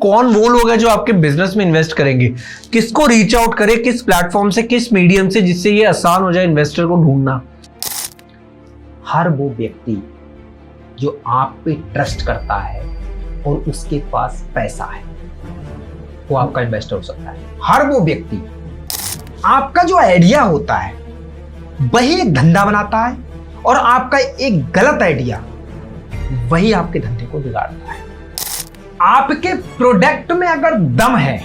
कौन वो लोग हैं जो आपके बिजनेस में इन्वेस्ट करेंगे, किसको रीच आउट करें, किस प्लेटफॉर्म से, किस मीडियम से, जिससे ये आसान हो जाए इन्वेस्टर को ढूंढना। हर वो व्यक्ति जो आप पे ट्रस्ट करता है और उसके पास पैसा है, वो आपका इन्वेस्टर हो सकता है। हर वो व्यक्ति, आपका जो आइडिया होता है वही एक धंधा बनाता है, और आपका एक गलत आइडिया वही आपके धंधे को बिगाड़ता है। आपके प्रोडक्ट में अगर दम है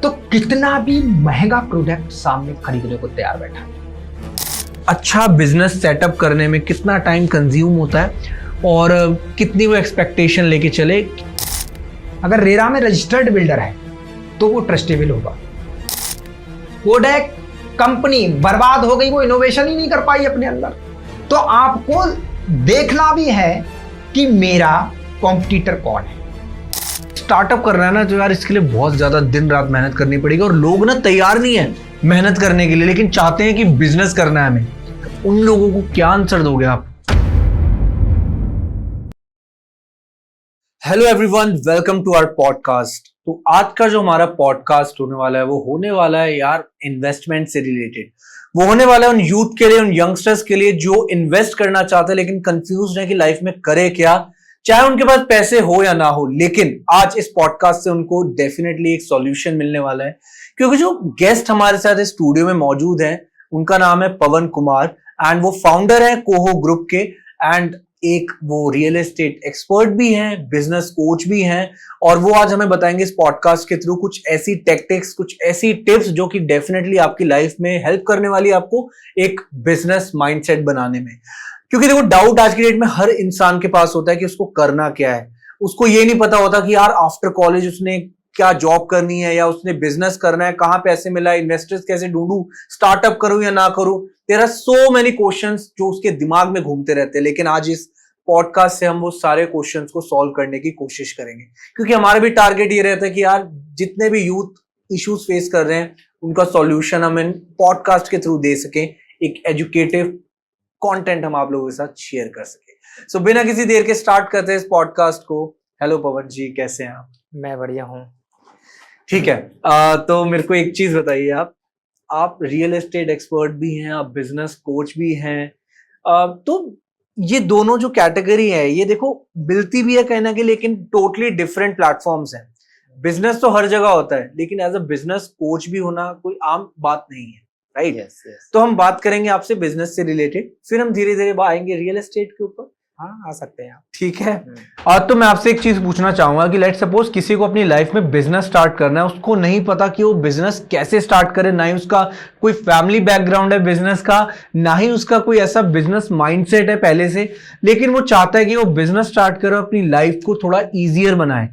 तो कितना भी महंगा प्रोडक्ट सामने खरीदने को तैयार बैठा है। अच्छा बिजनेस सेटअप करने में कितना टाइम कंज्यूम होता है और कितनी वो एक्सपेक्टेशन लेके चले। अगर रेरा में रजिस्टर्ड बिल्डर है तो वो ट्रस्टेबल होगा। कोडैक कंपनी बर्बाद हो गई, वो इनोवेशन ही नहीं कर पाई अपने अंदर, तो आपको देखना भी है कि मेरा कॉम्पिटिटर कौन है। स्टार्टअप करना है ना तो यार इसके लिए बहुत ज्यादा दिन रात मेहनत करनी पड़ेगी, और लोग ना तैयार नहीं है मेहनत करने के लिए, लेकिन चाहते हैं कि बिजनेस करना है हमें। उन लोगों को क्या आंसर दोगे आप? Hello everyone, welcome to our podcast. तो आज का जो हमारा पॉडकास्ट होने वाला है वो होने वाला है यार इन्वेस्टमेंट से रिलेटेड। वो होने वाला है उन यूथ के लिए, उन यंगस्टर्स के लिए जो इन्वेस्ट करना चाहते हैं लेकिन कंफ्यूज है कि लाइफ में करे क्या, चाहे उनके पास पैसे हो या ना हो। लेकिन आज इस पॉडकास्ट से उनको डेफिनेटली एक सॉल्यूशन मिलने वाला है, क्योंकि जो गेस्ट हमारे साथ इस स्टूडियो में मौजूद है उनका नाम है पवन कुमार, एंड वो फाउंडर है कोहो ग्रुप के, एंड एक वो रियल एस्टेट एक्सपर्ट भी हैं, बिजनेस कोच भी हैं, और वो आज हमें बताएंगे इस पॉडकास्ट के थ्रू कुछ ऐसी टेक्टिक्स, कुछ ऐसी टिप्स जो कि डेफिनेटली आपकी लाइफ में हेल्प करने वाली है आपको एक बिजनेस माइंडसेट बनाने में। क्योंकि देखो डाउट आज की डेट में हर इंसान के पास होता है कि उसको करना क्या है। उसको ये नहीं पता होता कि यार आफ्टर कॉलेज उसने क्या जॉब करनी है, या उसने बिजनेस करना है, कहां पैसे मिला, इन्वेस्टर्स कैसे ढूंढूं, स्टार्टअप करूं या ना करूं। There are so many questions जो उसके दिमाग में घूमते रहते हैं। लेकिन आज इस पॉडकास्ट से हम वो सारे क्वेश्चंस को सॉल्व करने की कोशिश करेंगे, क्योंकि हमारा भी टारगेट ये रहता है कि यार जितने भी यूथ इश्यूज फेस कर रहे हैं उनका सॉल्यूशन हम इन पॉडकास्ट के थ्रू दे सकें, एक एजुकेटिव कंटेंट हम आप लोगों के साथ शेयर कर सके। सो बिना किसी देर के स्टार्ट करते हैं इस पॉडकास्ट को। हेलो पवन जी, कैसे हैं आप? मैं बढ़िया हूँ। ठीक है, तो मेरे को एक चीज बताइए, आप रियल एस्टेट एक्सपर्ट भी हैं, आप बिजनेस कोच भी हैं, तो ये दोनों जो कैटेगरी है ये देखो मिलती भी है कहीं ना कहीं, लेकिन टोटली डिफरेंट प्लेटफॉर्म्स हैं। बिजनेस तो हर जगह होता है, लेकिन एज अ बिजनेस कोच भी होना कोई आम बात नहीं है, राइट? yes. तो हम बात करेंगे आपसे बिजनेस से रिलेटेड, फिर हम धीरे धीरे आएंगे रियल एस्टेट के ऊपर। हाँ, आ सकते हैं आप। ठीक है। और तो मैं आपसे एक चीज पूछना चाहूंगा कि लेट्स सपोज किसी को अपनी लाइफ में बिजनेस स्टार्ट करना है, उसको नहीं पता कि वो बिजनेस कैसे स्टार्ट करे, ना ही उसका कोई फैमिली बैकग्राउंड है बिजनेस का, ना ही उसका कोई ऐसा बिजनेस माइंडसेट है पहले से, लेकिन वो चाहता है कि वो बिजनेस स्टार्ट करे, अपनी लाइफ को थोड़ा ईजियर बनाए,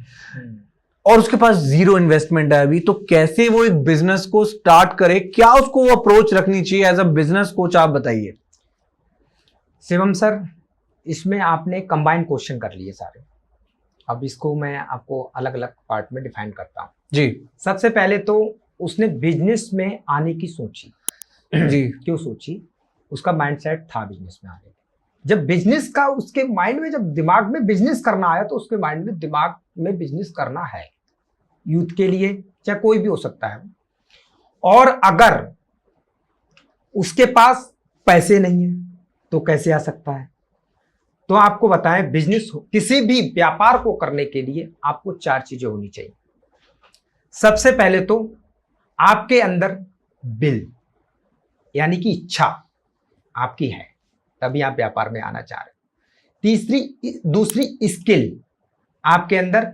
और उसके पास जीरो इन्वेस्टमेंट है अभी। तो कैसे वो एक बिजनेस को स्टार्ट करे, क्या उसको वो अप्रोच रखनी चाहिए एज अ बिजनेस कोच, आप बताइए। शिवम सर, इसमें आपने कंबाइंड क्वेश्चन कर लिए सारे। अब इसको मैं आपको अलग अलग पार्ट में डिफाइन करता हूँ जी। सबसे पहले तो उसने बिजनेस में आने की सोची जी। क्यों सोची? उसका माइंडसेट था बिजनेस में आने। जब बिजनेस का उसके माइंड में, जब दिमाग में बिजनेस करना आया तो उसके माइंड में दिमाग में बिजनेस करना है। यूथ के लिए चाहे कोई भी हो सकता है। और अगर उसके पास पैसे नहीं है तो कैसे आ सकता है? तो आपको बताएं, बिजनेस किसी भी व्यापार को करने के लिए आपको 4 चीजें होनी चाहिए। सबसे पहले तो आपके अंदर विल, यानी कि इच्छा आपकी है, तभी आप व्यापार में आना चाह रहे। दूसरी स्किल, आपके अंदर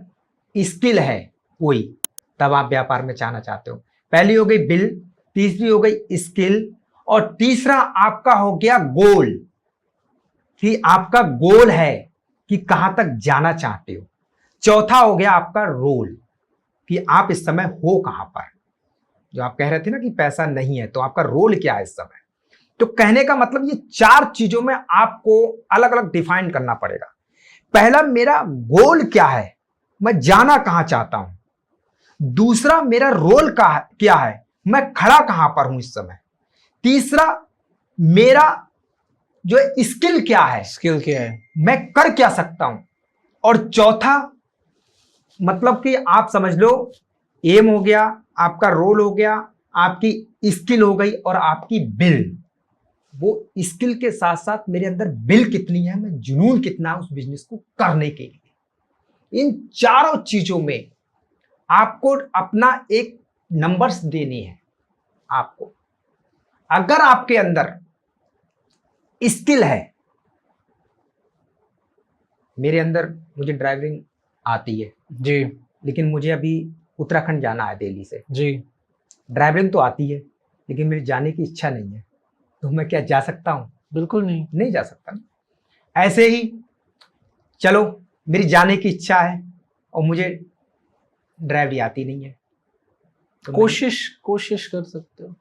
स्किल है कोई, तब आप व्यापार में जाना चाहते हो। पहली हो गई विल, तीसरी हो गई स्किल, और तीसरा आपका हो गया गोल, कि आपका गोल है कि कहां तक जाना चाहते हो। चौथा हो गया आपका रोल, कि आप इस समय हो कहां पर। जो आप कह रहे थे ना कि पैसा नहीं है, तो आपका रोल क्या है इस समय। तो कहने का मतलब ये 4 चीजों में आपको अलग अलग डिफाइन करना पड़ेगा। पहला, मेरा गोल क्या है, मैं जाना कहां चाहता हूं। दूसरा, मेरा रोल क्या है, मैं खड़ा कहां पर हूं इस समय। तीसरा, मेरा जो स्किल क्या है, स्किल क्या है, मैं कर क्या सकता हूं। और चौथा, मतलब कि आप समझ लो, एम हो गया, आपका रोल हो गया, आपकी स्किल हो गई और आपकी बिल। वो स्किल के साथ साथ मेरे अंदर बिल कितनी है, मैं जुनून कितना है उस बिजनेस को करने के लिए। इन चारों चीजों में आपको अपना एक नंबर्स देनी है। आपको अगर आपके अंदर स्किल है, मेरे अंदर मुझे ड्राइविंग आती है जी लेकिन मुझे अभी उत्तराखंड जाना है दिल्ली से। जी। ड्राइविंग तो आती है लेकिन मेरी जाने की इच्छा नहीं है, तो मैं क्या जा सकता हूं? बिल्कुल नहीं। नहीं जा सकता। ऐसे ही चलो, मेरी जाने की इच्छा है और मुझे ड्राइविंग आती नहीं है, तो कोशिश कर सकते हो।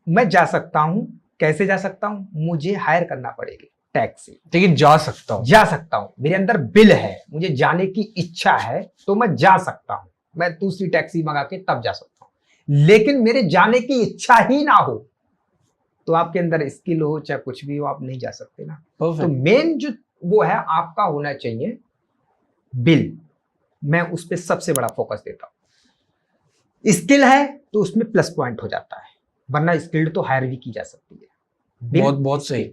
मैं जा सकता हूं। कैसे जा सकता हूं? मुझे हायर करना पड़ेगी टैक्सी, लेकिन जा सकता हूँ। जा सकता हूं। मेरे अंदर बिल है, मुझे जाने की इच्छा है, तो मैं जा सकता हूं। मैं दूसरी टैक्सी मंगा के तब जा सकता हूं। लेकिन मेरे जाने की इच्छा ही ना हो, तो आपके अंदर स्किल हो चाहे कुछ भी हो, आप नहीं जा सकते ना। तो मेन जो वो है आपका होना चाहिए बिल। मैं उस पर सबसे बड़ा फोकस देता हूं। स्किल है तो उसमें प्लस पॉइंट हो जाता है, वरना स्किल्ड तो हायर भी की जा सकती है। बहुत बहुत सही।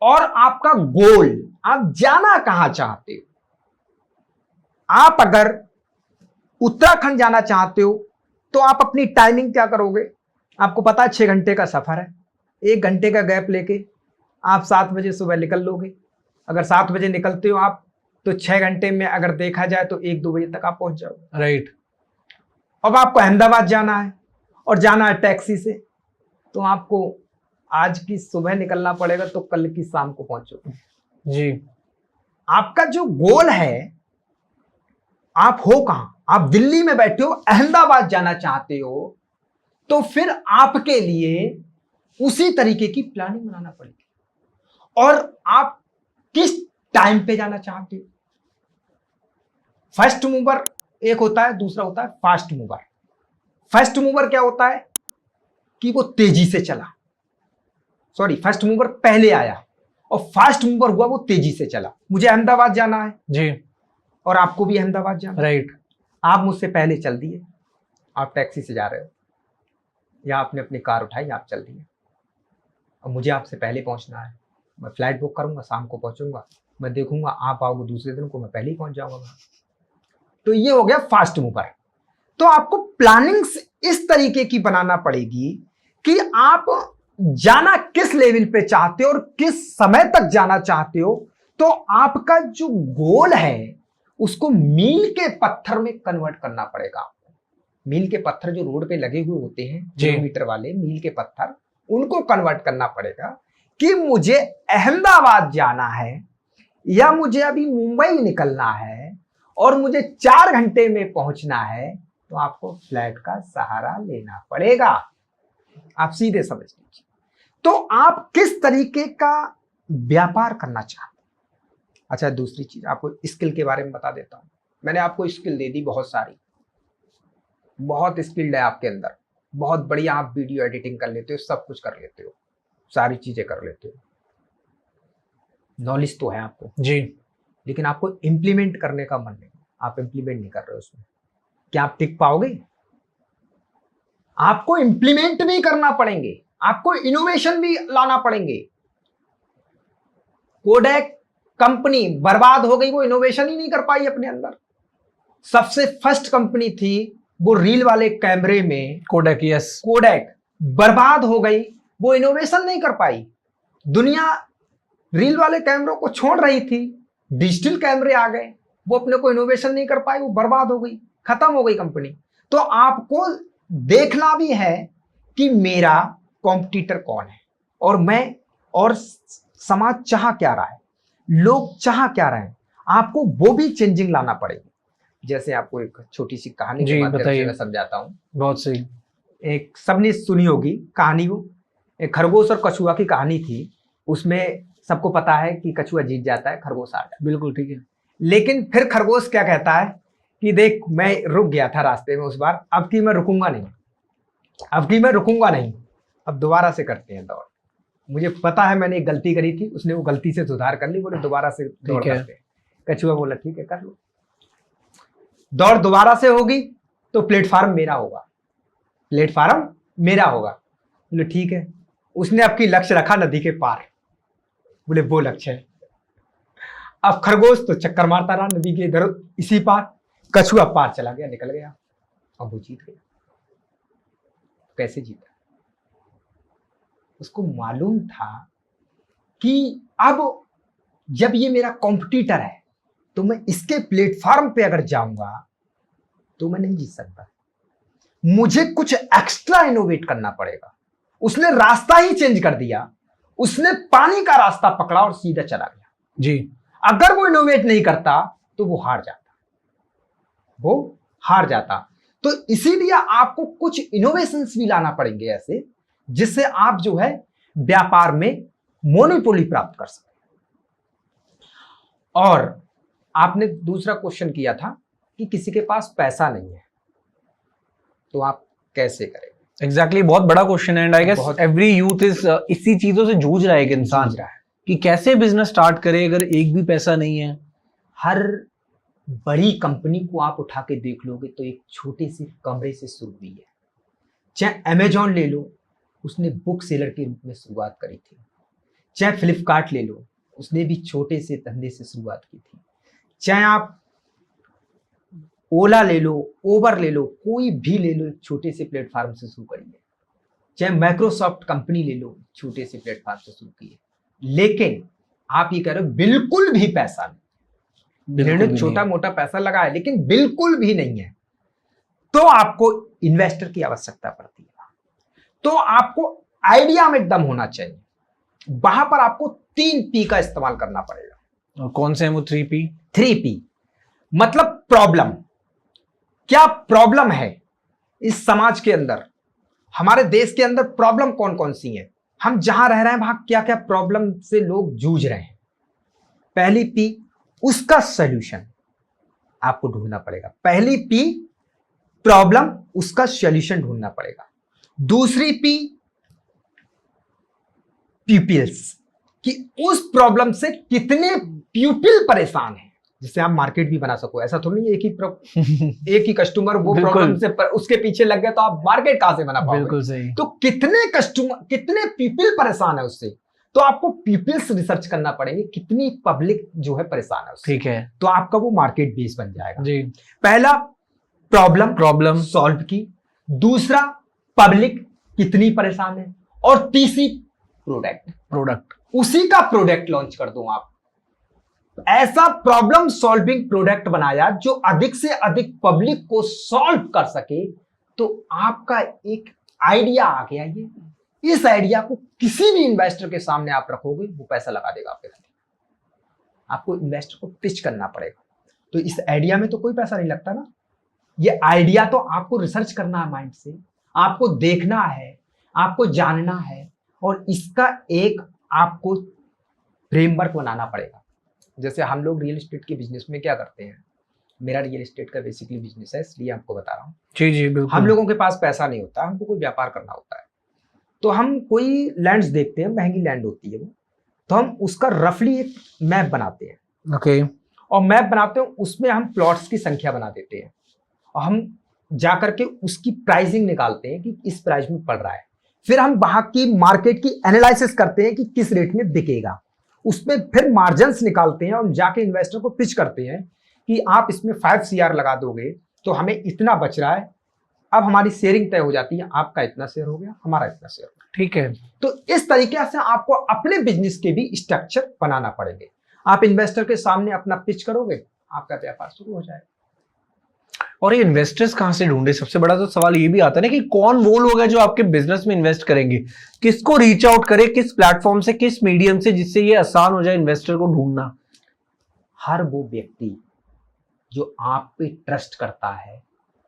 और आपका गोल, आप जाना कहां चाहते हो? आप अगर उत्तराखंड जाना चाहते हो तो आप अपनी टाइमिंग क्या करोगे? आपको पता है 6 घंटे का सफर है, 1 घंटे का गैप लेके आप 7 बजे सुबह निकल लोगे। अगर 7 बजे निकलते हो आप, तो 6 घंटे में अगर देखा जाए तो 1-2 बजे तक आप पहुंच जाओगे। राइट। अब आपको अहमदाबाद जाना है और जाना है टैक्सी से, तो आपको आज की सुबह निकलना पड़ेगा, तो कल की शाम को पहुंचोगे। जी। आपका जो गोल है, आप हो कहां? आप दिल्ली में बैठे हो, अहमदाबाद जाना चाहते हो, तो फिर आपके लिए उसी तरीके की प्लानिंग बनाना पड़ेगी। और आप किस टाइम पे जाना चाहते हो? फर्स्ट मूवर एक होता है, दूसरा होता है फास्ट मूवर। फर्स्ट मूवर क्या होता है कि वो तेजी से चला, सॉरी, फर्स्ट मूवर पहले आया और फास्ट मूवर हुआ वो तेजी से चला। मुझे अहमदाबाद जाना है जी। और आपको भी अहमदाबाद जाना है। राइट। आप मुझसे पहले चल दिए, आप टैक्सी से जा रहे हो या आपने अपनी कार उठाई, आप चल दिए, और मुझे आपसे पहले पहुंचना है। मैं फ्लाइट बुक करूंगा, शाम को पहुंचूंगा, मैं देखूंगा आप आओगे दूसरे दिन को, मैं पहले ही पहुंच जाऊंगा वहां। तो ये हो गया फास्ट मूवर। तो आपको प्लानिंग इस तरीके की बनाना पड़ेगी कि आप जाना किस लेवल पे चाहते हो और किस समय तक जाना चाहते हो। तो आपका जो गोल है उसको मील के पत्थर में कन्वर्ट करना पड़ेगा आपको। मील के पत्थर जो रोड पे लगे हुए होते हैं, किलोमीटर वाले मील के पत्थर, उनको कन्वर्ट करना पड़ेगा कि मुझे अहमदाबाद जाना है या मुझे अभी मुंबई निकलना है और मुझे 4 घंटे में पहुंचना है, तो आपको फ्लाइट का सहारा लेना पड़ेगा। आप सीधे समझ लीजिए। तो आप किस तरीके का व्यापार करना चाहते हैं? अच्छा, दूसरी चीज आपको स्किल के बारे में बता देता हूं। मैंने आपको स्किल दे दी बहुत सारी, बहुत स्किल्ड है आपके अंदर, बहुत बढ़िया आप वीडियो एडिटिंग कर लेते हो, सब कुछ कर लेते हो, सारी चीजें कर लेते हो, नॉलेज तो है आपको जी। लेकिन आपको इंप्लीमेंट करने का मन नहीं, आप इंप्लीमेंट नहीं कर रहे हो उसमें। क्या आप टिक पाओगे? आपको इंप्लीमेंट भी करना पड़ेंगे, आपको इनोवेशन भी लाना पड़ेंगे। कोडेक कंपनी बर्बाद हो गई, वो इनोवेशन ही नहीं कर पाई अपने अंदर। सबसे फर्स्ट कंपनी थी वो रील वाले कैमरे में, कोडेक। यस। कोडेक बर्बाद हो गई, वो इनोवेशन नहीं कर पाई। दुनिया रील वाले कैमरों को छोड़ रही थी, डिजिटल कैमरे आ गए, वो अपने को इनोवेशन नहीं कर पाई, वो बर्बाद हो गई, खत्म हो गई कंपनी। तो आपको देखना भी है कि मेरा कॉम्पिटिटर कौन है और मैं, और समाज चाह क्या रहा है, लोग चाह क्या रहे हैं, आपको वो भी चेंजिंग लाना पड़ेगी। जैसे आपको एक छोटी सी कहानी के माध्यम से मैं समझाता हूँ। बहुत सही। एक सबने सुनी होगी कहानी, वो एक खरगोश और कछुआ की कहानी थी। उसमें सबको पता है कि कछुआ जीत जाता है, खरगोश हार जाता है। बिल्कुल ठीक है। लेकिन फिर खरगोश क्या कहता है कि देख, मैं रुक गया था रास्ते में उस बार, अब की मैं रुकूंगा नहीं, अब की मैं रुकूंगा नहीं, अब दोबारा से करते हैं दौड़। मुझे पता है मैंने एक गलती करी थी, उसने वो गलती से सुधार कर ली, बोले दोबारा से दौड़ करते हैं। कछुआ बोला ठीक है कर लो। दौड़ दोबारा से होगी तो प्लेटफार्म मेरा होगा, प्लेटफार्म मेरा होगा। बोले ठीक है। उसने आपकी लक्ष्य रखा नदी के पार, बोले वो लक्ष्य है। अब खरगोश तो चक्कर मारता रहा नदी के इधर इसी पार, कछुआ पार चला गया, निकल गया, अब वो जीत गया। कैसे जीता? उसको मालूम था कि अब जब ये मेरा कॉम्पिटिटर है तो मैं इसके प्लेटफॉर्म पे अगर जाऊंगा तो मैं नहीं जीत सकता, मुझे कुछ एक्स्ट्रा इनोवेट करना पड़ेगा। उसने रास्ता ही चेंज कर दिया, उसने पानी का रास्ता पकड़ा और सीधा चला गया जी। अगर वो इनोवेट नहीं करता तो वो हार जाता, वो हार जाता। तो इसीलिए आपको कुछ इनोवेशंस भी लाना पड़ेंगे ऐसे, जिससे आप जो है व्यापार में मोनोपोली प्राप्त कर सकें। और आपने दूसरा क्वेश्चन किया था कि किसी के पास पैसा नहीं है तो आप कैसे करें? एग्जैक्टली बहुत बड़ा क्वेश्चन है एंड आई गेस बहुत- एवरी यूथ इज इसी चीजों से जूझ रहा है एक इंसान जूझ रहा है। कि कैसे बिजनेस स्टार्ट करे अगर एक भी पैसा नहीं है। हर बड़ी कंपनी को आप उठा के देख लोगे तो एक छोटे से कमरे से शुरू हुई है। चाहे अमेजॉन ले लो, उसने बुक सेलर के रूप में शुरुआत करी थी। चाहे फ्लिपकार्ट ले लो, उसने भी छोटे से धंधे से शुरुआत की थी। चाहे आप ओला ले लो, ओबर ले लो, कोई भी ले लो, एक छोटे से प्लेटफॉर्म से शुरू करिए। चाहे माइक्रोसॉफ्ट कंपनी ले लो, छोटे से प्लेटफॉर्म से शुरू किए। लेकिन आप ये कह रहे हो बिल्कुल भी पैसा नहीं, इन्होंने छोटा मोटा पैसा लगाया लेकिन बिल्कुल भी नहीं है, तो आपको इन्वेस्टर की आवश्यकता पड़ती है। तो आपको आइडिया में दम होना चाहिए। वहां पर आपको 3P का इस्तेमाल करना पड़ेगा। और कौन से हैं वो 3P? 3P मतलब प्रॉब्लम। क्या प्रॉब्लम है इस समाज के अंदर, हमारे देश के अंदर प्रॉब्लम कौन कौन सी है, हम जहां रह रहे हैं वहां क्या क्या प्रॉब्लम से लोग जूझ रहे हैं। पहली P उसका सॉल्यूशन आपको ढूंढना पड़ेगा। पहली P प्रॉब्लम, उसका सॉल्यूशन ढूंढना पड़ेगा। दूसरी P पीपल्स, कि उस प्रॉब्लम से कितने पीपल परेशान हैं, जिससे आप मार्केट भी बना सको। ऐसा थोड़ी नहीं एक ही कस्टमर वो बिल्कुल। प्रॉब्लम से उसके पीछे लग गया तो आप मार्केट कहां से बना पाओगे? बिल्कुल सही। तो कितने कस्टमर, कितने पीपल परेशान है उससे, तो आपको पीपल्स रिसर्च करना पड़ेंगे, कितनी पब्लिक जो है परेशान है उससे। ठीक है तो आपका वो मार्केट बेस बन जाएगा। जी। पहला प्रॉब्लम सॉल्व की, दूसरा पब्लिक कितनी परेशान है, और तीसरी प्रोडक्ट, उसी का प्रोडक्ट लॉन्च कर दो आप। ऐसा प्रॉब्लम सॉल्विंग प्रोडक्ट बनाया जो अधिक से अधिक पब्लिक को सॉल्व कर सके, तो आपका एक आइडिया आ गया। ये इस आइडिया को किसी भी इन्वेस्टर के सामने आप रखोगे, वो पैसा लगा देगा आपके साथ। आपको इन्वेस्टर को पिच करना पड़ेगा। तो इस आइडिया में तो कोई पैसा नहीं लगता ना, ये आइडिया तो आपको रिसर्च करना है माइंड से, आपको देखना है, आपको जानना है, और इसका एक आपको फ्रेमवर्क बनाना पड़ेगा। जैसे हम लोग रियल एस्टेट के बिजनेस में क्या करते हैं, मेरा रियल एस्टेट का बेसिकली बिजनेस है, इसलिए आपको बता रहा हूँ। जी जी बिल्कुल। हम लोगों के पास पैसा नहीं होता, हमको कोई व्यापार करना होता है, तो हम कोई लैंड्स देखते हैं, महंगी लैंड होती है वो, तो हम उसका रफली एक मैप बनाते हैं। ओके। और मैप बनाते हैं, उसमें हम प्लॉट्स की संख्या बना देते हैं, और हम जाकर के उसकी प्राइसिंग निकालते हैं कि इस प्राइस में पड़ रहा है। फिर हम वहां की मार्केट की एनालिसिस करते हैं कि किस रेट में बिकेगा, उसमें फिर मार्जिन्स निकालते हैं, और जाके इन्वेस्टर को पिच करते हैं कि आप इसमें 5 CR लगा दोगे तो हमें इतना बच रहा है। अब हमारी शेयरिंग तय हो जाती है, आपका इतना शेयर हो गया, हमारा इतना शेयर हो गया। ठीक है। तो इस तरीके से आपको अपने बिजनेस के भी स्ट्रक्चर बनाना पड़ेंगे। आप इन्वेस्टर के सामने अपना पिच करोगे, आपका व्यापार शुरू हो जाएगा। और ये इन्वेस्टर्स कहां से ढूंढे? सबसे बड़ा तो सवाल ये भी आता है ना कि कौन वो लोग हैं जो आपके बिजनेस में इन्वेस्ट करेंगे, किसको रीच आउट करे, किस प्लेटफॉर्म से, किस मीडियम से, जिससे ये आसान हो जाए इन्वेस्टर को ढूंढना। हर वो व्यक्ति जो आप पे ट्रस्ट करता है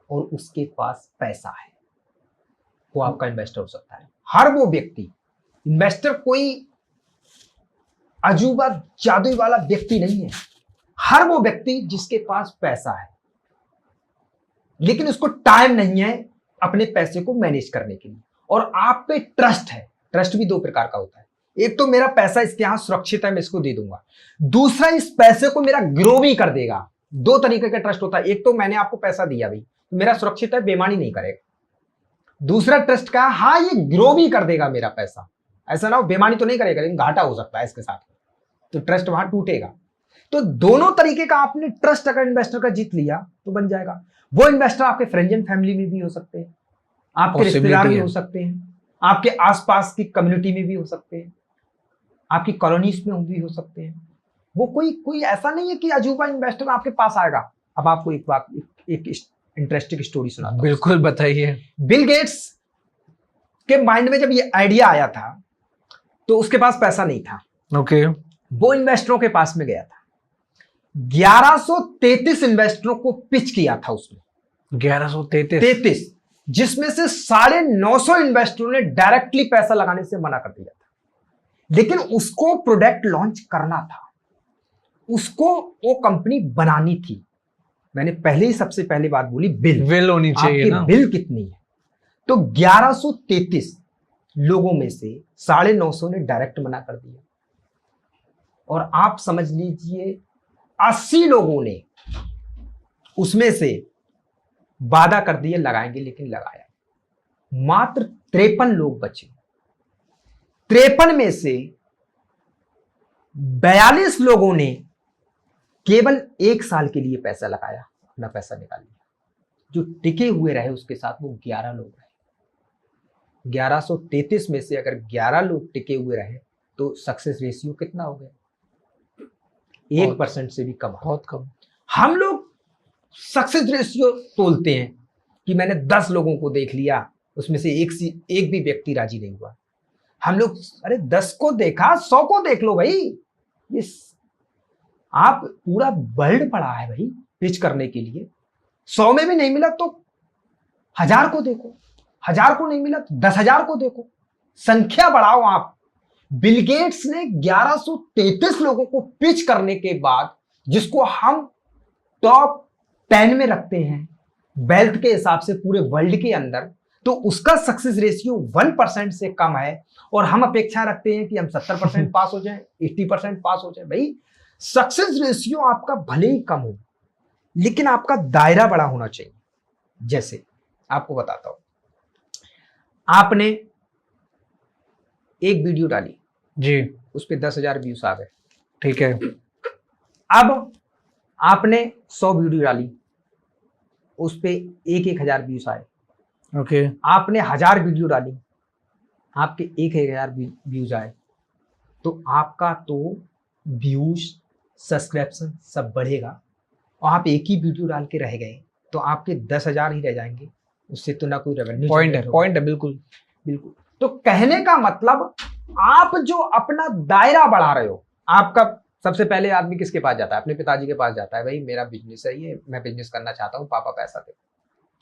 और उसके पास पैसा है, वो आपका इन्वेस्टर हो सकता है। हर वो व्यक्ति, इन्वेस्टर कोई अजूबा जादू वाला व्यक्ति नहीं है। हर वो व्यक्ति जिसके पास पैसा है लेकिन उसको टाइम नहीं है अपने पैसे को मैनेज करने के लिए, और आप पे ट्रस्ट है। ट्रस्ट भी 2 प्रकार का होता है, एक तो मेरा पैसा इसके यहां सुरक्षित है, मैं इसको दे दूंगा, दूसरा इस पैसे को मेरा ग्रो भी कर देगा, दो तरीके का ट्रस्ट होता है। एक तो मैंने आपको पैसा दिया भाई, तो मेरा सुरक्षित है, बेईमानी नहीं करेगा। दूसरा ट्रस्ट का, हाँ ये ग्रो भी कर देगा मेरा पैसा, ऐसा ना हो बेईमानी तो नहीं करेगा लेकिन घाटा हो सकता है इसके साथ, तो ट्रस्ट वहां टूटेगा। तो दोनों तरीके का आपने ट्रस्ट अगर इन्वेस्टर का जीत लिया तो बन जाएगा। वो इन्वेस्टर आपके फ्रेंड्स एंड फैमिली में भी हो सकते हैं, आपके रिश्तेदार भी हो सकते हैं, आपके आसपास की कम्युनिटी में भी हो सकते हैं, आपकी कॉलोनीज में भी हो सकते हैं। वो कोई ऐसा नहीं है कि अजूबा इन्वेस्टर आपके पास आएगा। अब आपको एक इंटरेस्टिंग स्टोरी सुनाता हूं। बिल्कुल बताइए। बिल गेट्स के माइंड में जब ये आइडिया आया था तो उसके पास पैसा नहीं था। ओके। वो इन्वेस्टरों के पास में गया था, 1133 इन्वेस्टरों को पिच किया था उसने। 1133, जिसमें से 950 इन्वेस्टरों ने डायरेक्टली पैसा लगाने से मना कर दिया था। लेकिन उसको प्रोडक्ट लॉन्च करना था, उसको वो कंपनी बनानी थी। मैंने पहले ही सबसे पहले बात बोली, बिल होनी चाहिए ना। बिल कितनी है? तो 1133 लोगों में से 950 ने डायरेक्ट मना कर दिया, और आप समझ लीजिए 80 लोगों ने उसमें से वादा कर दिए लगाएंगे, लेकिन लगाया। मात्र 53 लोग बचे। 53 में से 42 लोगों ने केवल 1 साल के लिए पैसा लगाया, अपना पैसा निकाल लिया। जो टिके हुए रहे उसके साथ वो 11 लोग रहे। 1133 में से अगर 11 लोग टिके हुए रहे तो सक्सेस रेशियो कितना हो गया? 1% से भी कम। बहुत कम। हम लोग सक्सेस रेशियो तोलते हैं कि मैंने 10 लोगों को देख लिया, उसमें से एक भी व्यक्ति राजी नहीं हुआ। हम लोग, अरे 10 को देखा, 100 को देख लो भाई। ये आप पूरा वर्ल्ड पड़ा है भाई पिच करने के लिए। 100 में भी नहीं मिला तो 1000 को देखो, 1000 को नहीं मिला तो 10,000 को देखो, संख्या बढ़ाओ आप। बिल गेट्स ने 1133 लोगों को पिच करने के बाद, जिसको हम टॉप 10 में रखते हैं वेल्थ के हिसाब से पूरे वर्ल्ड के अंदर, तो उसका सक्सेस रेशियो 1% से कम है। और हम अपेक्षा रखते हैं कि हम 70% पास हो जाएं, 80% पास हो जाए। भाई सक्सेस रेशियो आपका भले ही कम हो, लेकिन आपका दायरा बड़ा होना चाहिए। जैसे आपको बताता हूं, आपने एक वीडियो डाली जी, उस पर 10,000 व्यूज आ गए, ठीक है। अब आपने 100 वीडियो डाली, उस पे 1,000 व्यूज आए। ओके। आपने 1000 वीडियो डाली, आपके 1,000 व्यूज आए, तो आपका तो व्यूज, सब्सक्रिप्शन सब बढ़ेगा। और आप एक ही वीडियो डाल के रह गए तो आपके 10,000 ही रह जाएंगे, उससे तो ना कोई रेवेन्यू। पॉइंट है, बिल्कुल बिल्कुल। तो कहने का मतलब, आप जो अपना दायरा बढ़ा रहे हो, आपका सबसे पहले आदमी किसके पास जाता है? अपने पिताजी के पास जाता है, भाई मेरा बिजनेस है ये, मैं बिजनेस करना चाहता हूँ, पापा पैसा दे।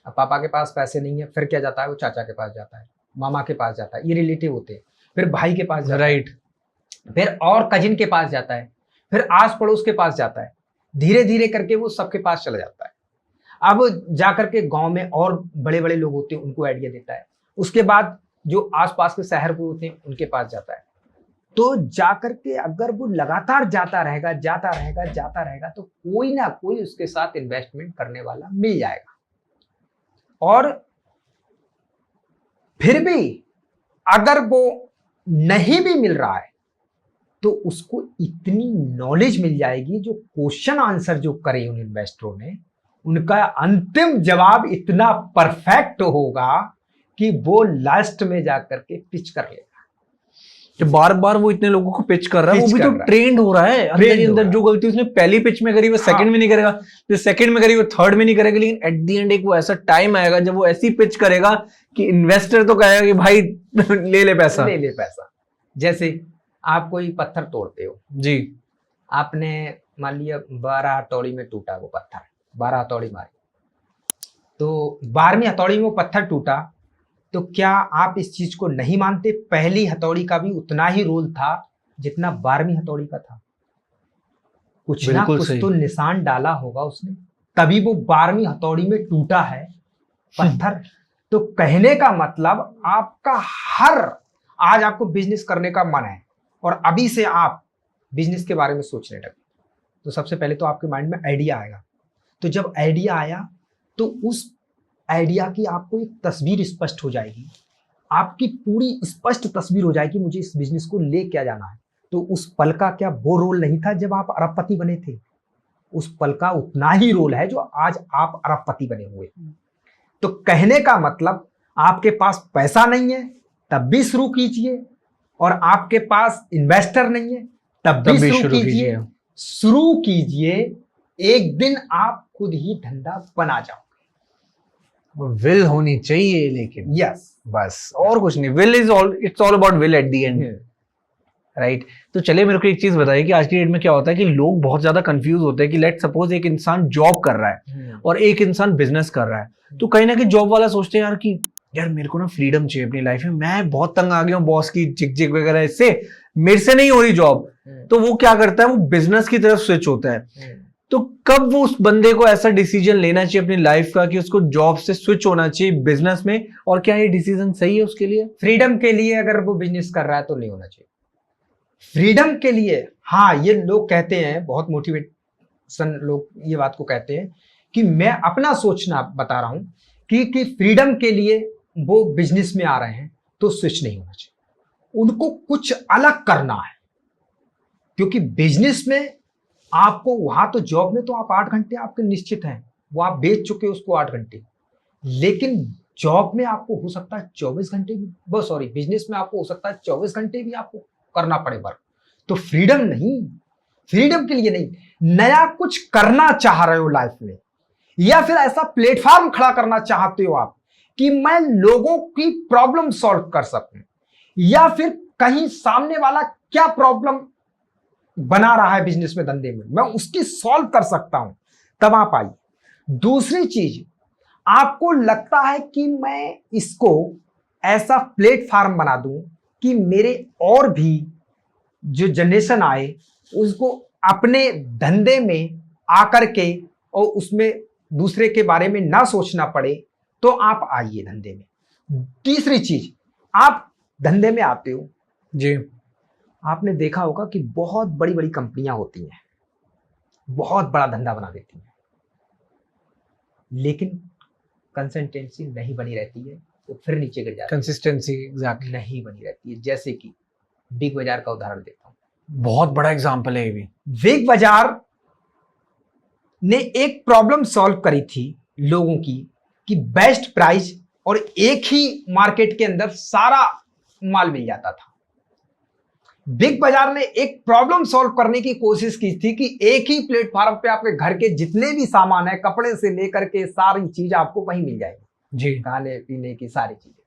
अब पापा के पास पैसे नहीं है, फिर क्या जाता है? वो चाचा के पास जाता है, मामा के पास जाता है, ये रिलेटिव होते हैं। फिर भाई के पास जाता है, राइट। फिर और कजिन के पास जाता है, फिर आस पड़ोस के पास जाता है। धीरे धीरे करके वो सबके पास चला जाता है। अब जाकर के गांव में और बड़े बड़े लोग होते हैं, उनको आइडिया देता है। उसके बाद जो आसपास के शहर को होते हैं उनके पास जाता है। तो जाकर के अगर वो लगातार जाता रहेगा तो कोई ना कोई उसके साथ इन्वेस्टमेंट करने वाला मिल जाएगा। और फिर भी अगर वो नहीं भी मिल रहा है तो उसको इतनी नॉलेज मिल जाएगी, जो क्वेश्चन आंसर जो करे उन इन्वेस्टरों ने, उनका अंतिम जवाब इतना परफेक्ट होगा कि वो लास्ट में जाकर के पिच कर लेगा। कि बार बार वो इतने लोगों को पिच कर रहा है, वो भी तो ट्रेंड हो रहा है अंदर ही अंदर। जो गलती उसने पहली पिच में करी वो सेकंड में नहीं करेगा, जो सेकंड में करी वो थर्ड में नहीं करेगा। लेकिन एट दी एंड एक वो ऐसा टाइम आएगा जब वो ऐसी पिच करेगा कि इन्वेस्टर तो कहेगा कि भाई ले ले पैसा। जैसे आप कोई पत्थर तोड़ते हो जी, आपने मान लिया 12 हथौड़ी में टूटा वो पत्थर, 12 हथौड़ी मारी, तो 12वीं हथौड़ी में वो पत्थर टूटा, तो क्या आप इस चीज को नहीं मानते? पहली हथौड़ी का भी उतना ही रोल था जितना 12वीं हथौड़ी का था। कुछ ना कुछ तो निशान डाला होगा उसने, तभी वो 12वीं हथौड़ी में टूटा है पत्थर। तो कहने का मतलब, आपका आज आपको बिजनेस करने का मन है और अभी से आप बिजनेस के बारे में सोचने लगे, तो सबसे पहले तो आपके माइंड में आइडिया आएगा तो जब आइडिया आया तो उस आइडिया की आपको एक तस्वीर स्पष्ट हो जाएगी, आपकी पूरी स्पष्ट तस्वीर हो जाएगी मुझे इस बिजनेस को ले क्या जाना है। तो उस पल का क्या वो रोल नहीं था जब आप अरबपति बने थे? उस पल का उतना ही रोल है जो आज आप अरबपति बने हुए। तो कहने का मतलब आपके पास पैसा नहीं है तब भी शुरू कीजिए, और आपके पास इन्वेस्टर नहीं है तब भी शुरू कीजिए। शुरू कीजिए, एक दिन आप खुद ही धंधा बना जाओगे। विल होनी चाहिए लेकिन। यस, बस और कुछ नहीं। Will is all, it's all about will at the end, right. तो चलिए मेरे को एक चीज बताइए कि आज की डेट में क्या होता है कि लोग बहुत ज्यादा कंफ्यूज होते हैं कि लेट सपोज एक इंसान जॉब कर रहा है और एक इंसान बिजनेस कर रहा है, तो कहीं ना कहीं जॉब वाला सोचते हैं यार कि यार मेरे को ना फ्रीडम चाहिए अपनी लाइफ में, मैं बहुत तंग आ गया हूँ बॉस की चिक चिक वगैरह, इससे मेरे से नहीं हो रही जॉब। तो वो क्या करता है, वो बिजनेस की तरफ स्विच होता है। तो कब वो उस बंदे को ऐसा डिसीजन लेना चाहिए अपनी लाइफ का कि उसको जॉब से स्विच होना चाहिए बिजनेस में, और क्या ये डिसीजन सही है उसके लिए? फ्रीडम के लिए अगर वो बिजनेस कर रहा है तो नहीं होना चाहिए। फ्रीडम के लिए, हाँ, ये लोग कहते हैं, बहुत मोटिवेशन लोग ये बात को कहते हैं कि मैं अपना सोचना बता रहा हूं कि फ्रीडम के लिए वो बिजनेस में आ रहे हैं तो स्विच नहीं होना चाहिए, उनको कुछ अलग करना है। क्योंकि बिजनेस में आपको, वहां तो जॉब में तो आप 8 घंटे आपके निश्चित हैं, वो आप बेच चुके हो उसको 8 घंटे, लेकिन जॉब में आपको हो सकता है 24 घंटे भी, सॉरी, बिजनेस में आपको हो सकता है 24 घंटे भी आपको करना पड़े वर्क। तो फ्रीडम नहीं, फ्रीडम के लिए नहीं, नया कुछ करना चाह रहे हो लाइफ में, या फिर ऐसा प्लेटफॉर्म खड़ा करना चाहते हो आप कि मैं लोगों की प्रॉब्लम सॉल्व कर सकूं, या फिर कहीं सामने वाला क्या प्रॉब्लम बना रहा है बिजनेस में, धंधे में, मैं उसकी सॉल्व कर सकता हूं, तब आप आइए। दूसरी चीज, आपको लगता है कि मैं इसको ऐसा प्लेटफॉर्म बना दूं कि मेरे और भी जो जनरेशन आए उसको अपने धंधे में आकर के और उसमें दूसरे के बारे में ना सोचना पड़े, तो आप आइए धंधे में। तीसरी चीज, आप धंधे में आते हो जी, आपने देखा होगा कि बहुत बड़ी बड़ी कंपनियां होती हैं, बहुत बड़ा धंधा बना देती हैं, लेकिन कंसिस्टेंसी नहीं बनी रहती है, तो फिर नीचे गिर जाती है। कंसिस्टेंसी एग्जैक्टली नहीं बनी रहती है। जैसे कि बिग बाजार का उदाहरण देता हूं, बहुत बड़ा एग्जांपल है ये भी। बिग बाजार ने एक प्रॉब्लम सॉल्व करी थी लोगों की कि बेस्ट प्राइस, और एक ही मार्केट के अंदर सारा माल मिल जाता था। बिग बाजार ने एक प्रॉब्लम सॉल्व करने की कोशिश की थी कि एक ही प्लेटफॉर्म पे आपके घर के जितने भी सामान है, कपड़े से लेकर के सारी चीज आपको वहीं मिल जाएगी जी, खाने पीने की सारी चीजें।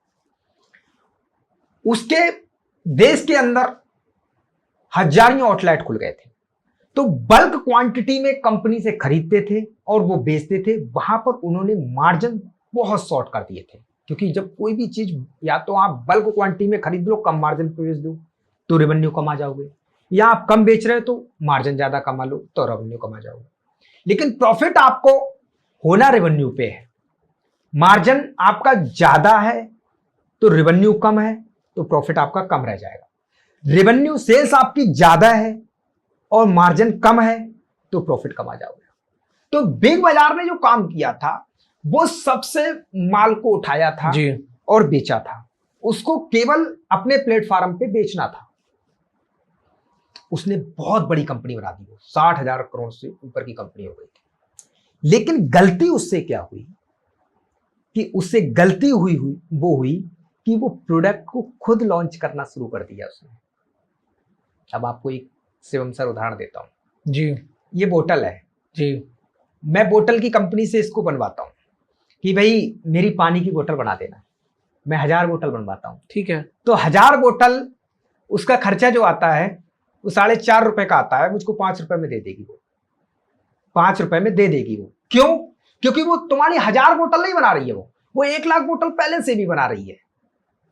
उसके देश के अंदर हजारों आउटलेट खुल गए थे, तो बल्क क्वांटिटी में कंपनी से खरीदते थे और वो बेचते थे। वहां पर उन्होंने मार्जिन बहुत शॉर्ट कर दिए थे, क्योंकि जब कोई भी चीज या तो आप बल्क क्वांटिटी में खरीद लो, कम मार्जिन पे बेच दो तो रेवेन्यू कमा जाओगे, या आप कम बेच रहे हो तो मार्जिन ज्यादा कमा लो तो रेवेन्यू कमा जाओगे। लेकिन प्रॉफिट आपको होना रेवेन्यू पे है, मार्जिन आपका ज्यादा है तो रेवेन्यू कम है तो प्रॉफिट आपका कम रह जाएगा। रेवेन्यू सेल्स आपकी ज्यादा है और मार्जिन कम है तो प्रॉफिट कम आ जाओगे। तो बिग बाजार ने जो काम किया था वो सबसे माल को उठाया था जी, और बेचा था, उसको केवल अपने प्लेटफॉर्म पे बेचना था। उसने बहुत बड़ी कंपनी बना दी, 60,000 करोड़ से ऊपर की कंपनी हो गई थी। लेकिन गलती उससे क्या हुई कि उससे गलती हुई कि वो प्रोडक्ट को खुद लॉन्च करना शुरू कर दिया उसने। अब आपको एक शिवम सर उदाहरण देता हूं। जी, ये बोतल है जी, मैं बोतल की कंपनी से इसको बनवाता हूं कि भाई मेरी पानी की बोतल बना देना, मैं 1000 बोतल बनवाता हूं। ठीक है। तो 1000 बोतल उसका खर्चा जो आता है वो 4.5 रुपए का आता है, मुझको 5 रुपए में दे देगी वो, 5 रुपए में दे देगी वो। क्यों? क्योंकि वो तुम्हारी 1000 बोतल नहीं बना रही है, वो 1 लाख बोतल पहले से भी बना रही है।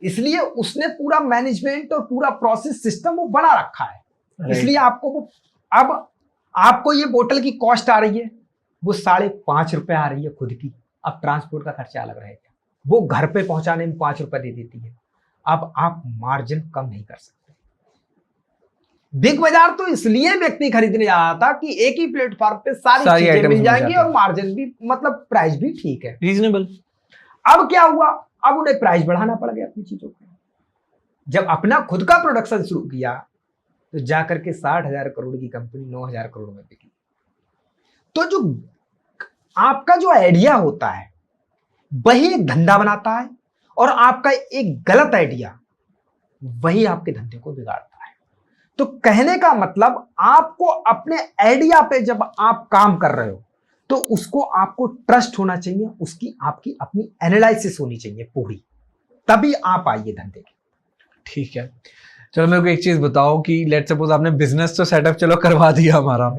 इसलिए उसने पूरा मैनेजमेंट और पूरा प्रोसेस सिस्टम वो बना रखा है। इसलिए आपको वो, अब आपको ये बोतल की कॉस्ट आ रही है वो 5.5 रुपए आ रही है खुद की। अब ट्रांसपोर्ट का खर्चा अलग रहेगा, वो घर पे पहुंचाने में 5 रुपए दे देती है। अब आप मार्जिन कम नहीं कर सकते। बिग बाजार तो इसलिए व्यक्ति खरीदने जा रहा था कि एक ही प्लेटफॉर्म पे सारी चीजें items मिल मिल जाएंगी जाती और हैं। मार्जिन भी, मतलब प्राइस भी ठीक है। रीजनेबल। अब क्या हुआ, अब उन्हें प्राइस बढ़ाना पड़ गया अपनी चीजों का। जब अपना खुद का प्रोडक्शन शुरू किया तो जाकर के 60,000 करोड़ की कंपनी 9,000 करोड़ में बिकी। तो जो आपका जो आइडिया होता है वही एक धंधा बनाता है, और आपका एक गलत आइडिया वही आपके धंधे को बिगाड़ता है। तो कहने का मतलब, आपको अपने आइडिया पे जब आप काम कर रहे हो तो उसको आपको ट्रस्ट होना चाहिए, उसकी आपकी अपनी एनालिसिस होनी चाहिए पूरी, तभी आप आइए धंधे के। ठीक है, चलो मेरे को एक चीज बताओ कि लेट्स सपोज आपने बिजनेस तो सेटअप चलो करवा दिया हमारा,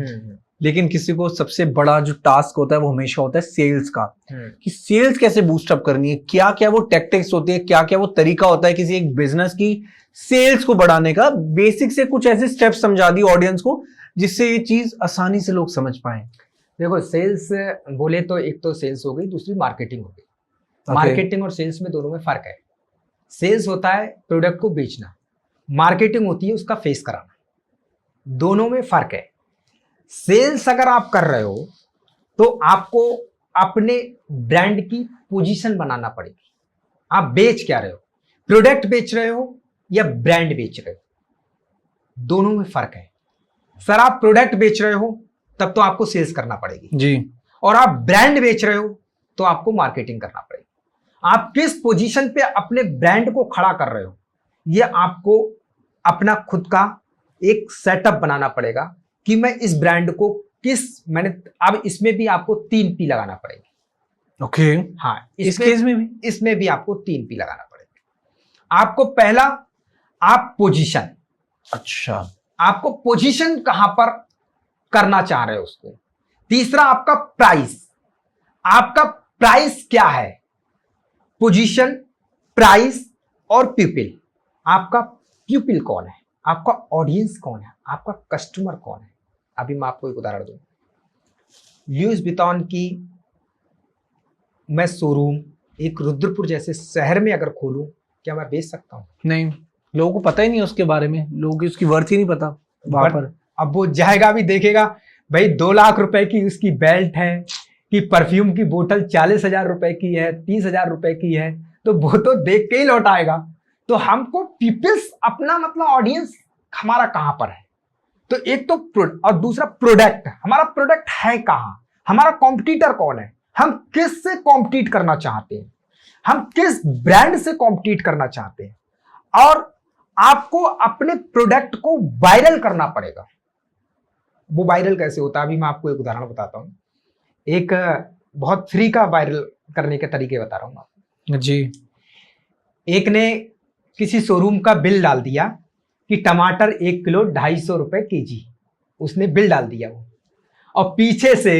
लेकिन किसी को सबसे बड़ा जो टास्क होता है वो हमेशा होता है सेल्स का, कि सेल्स कैसे बूस्टअप करनी है, क्या क्या वो टैक्टिक्स होती है, क्या क्या वो तरीका होता है किसी एक बिजनेस की सेल्स को बढ़ाने का। बेसिक से कुछ ऐसे स्टेप्स समझा दी ऑडियंस को जिससे ये चीज आसानी से लोग समझ पाए। देखो, सेल्स बोले तो एक तो सेल्स हो गई, दूसरी मार्केटिंग हो गई। Okay. मार्केटिंग और सेल्स में दोनों में फर्क है। सेल्स होता है प्रोडक्ट को बेचना, मार्केटिंग होती है उसका फेस कराना, दोनों में फर्क है। सेल्स अगर आप कर रहे हो तो आपको अपने ब्रांड की पोजीशन बनाना पड़ेगी। आप बेच क्या रहे हो, प्रोडक्ट बेच रहे हो या ब्रांड बेच रहे हो, दोनों में फर्क है। सर आप प्रोडक्ट बेच रहे हो तब तो आपको सेल्स करना पड़ेगी जी, और आप ब्रांड बेच रहे हो तो आपको मार्केटिंग करना पड़ेगी। आप किस पोजीशन पे अपने ब्रांड को खड़ा कर रहे हो, ये आपको अपना खुद का एक सेटअप बनाना पड़ेगा कि मैं इस ब्रांड को अब इसमें भी आपको 3 P लगाना पड़ेगा। ओके। हाँ, इस केस में भी इसमें भी आपको 3 P लगाना पड़ेगा। आपको पहला, आप पोजीशन, अच्छा, आपको पोजीशन कहां पर करना चाह रहे हो उसको। तीसरा आपका प्राइस, आपका प्राइस क्या है, पोजीशन, प्राइस और पीपल। आपका पीपल कौन है, आपका ऑडियंस कौन है, आपका कस्टमर कौन है। अभी मैं आपको एक उदाहरण दूं, लुइस विटॉन की मैं शोरूम एक रुद्रपुर जैसे शहर में अगर खोलूं, क्या मैं बेच सकता हूं? नहीं, लोगों को पता ही नहीं उसके बारे में, लोगों की उसकी वर्थ ही नहीं पता वहां पर। अब वो जाएगा भी देखेगा, भाई 2 लाख रुपए की उसकी बेल्ट है, कि परफ्यूम की बोतल 40,000 रुपए की है, 30,000 रुपए की है, तो वो तो देख के ही लौट आएगा। तो हमको पीपल्स, अपना मतलब ऑडियंस हमारा कहां पर है, तो एक तो और दूसरा प्रोडक्ट, हमारा प्रोडक्ट है कहां, हमारा कॉम्पिटिटर कौन है, हम किस से कॉम्पिटिट करना चाहते हैं, हम किस ब्रांड से कॉम्पिटिट करना चाहते हैं, और आपको अपने प्रोडक्ट को वायरल करना पड़ेगा। वो वायरल कैसे होता है, अभी मैं आपको एक उदाहरण बताता हूं, एक बहुत फ्री का वायरल करने के तरीके बता रहा हूं आपको जी। एक ने किसी शोरूम का बिल डाल दिया कि टमाटर 1 किलो 250 रुपए केजी, उसने बिल डाल दिया वो, और पीछे से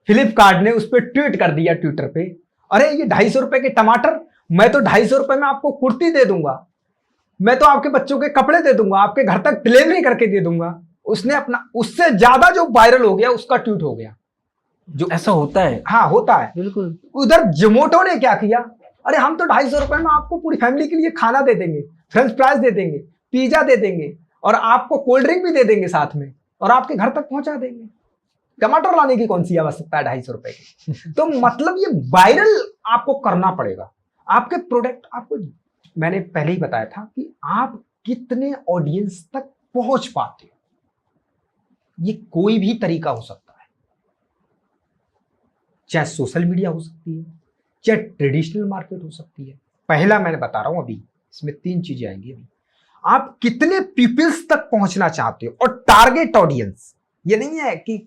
फ्लिपकार्ट ने उस पर ट्वीट कर दिया ट्विटर पे, अरे ये 250 रुपए के टमाटर, मैं तो 250 रुपए में आपको कुर्ती दे दूंगा, मैं तो आपके बच्चों के कपड़े दे दूंगा, आपके घर तक डिलीवरी करके दे दूंगा। उसने अपना, उससे ज्यादा जो वायरल हो गया उसका ट्वीट हो गया। जो ऐसा होता है, हाँ होता है बिल्कुल। उधर जोमोटो ने क्या किया, अरे हम तो 250 रुपए में आपको पूरी फैमिली के लिए खाना दे देंगे, फ्रेंच फ्राइज दे देंगे, पिज्जा दे देंगे, और आपको कोल्ड ड्रिंक भी दे देंगे साथ में, और आपके घर तक पहुंचा देंगे। टमाटर लाने की कौन सी आवश्यकता है 250 रुपए की। तो मतलब ये वायरल आपको करना पड़ेगा। आपके प्रोडक्ट, आपको मैंने पहले ही बताया था कि आप कितने ऑडियंस तक पहुंच पाते हो, ये कोई भी तरीका हो सकता है, चाहे सोशल मीडिया हो सकती है, चाहे ट्रेडिशनल मार्केट हो सकती है। पहला मैंने बता रहा हूं, अभी इसमें 3 चीजें आएंगी। अभी आप कितने पीपल्स तक पहुंचना चाहते हो, और टारगेट ऑडियंस, ये नहीं है कि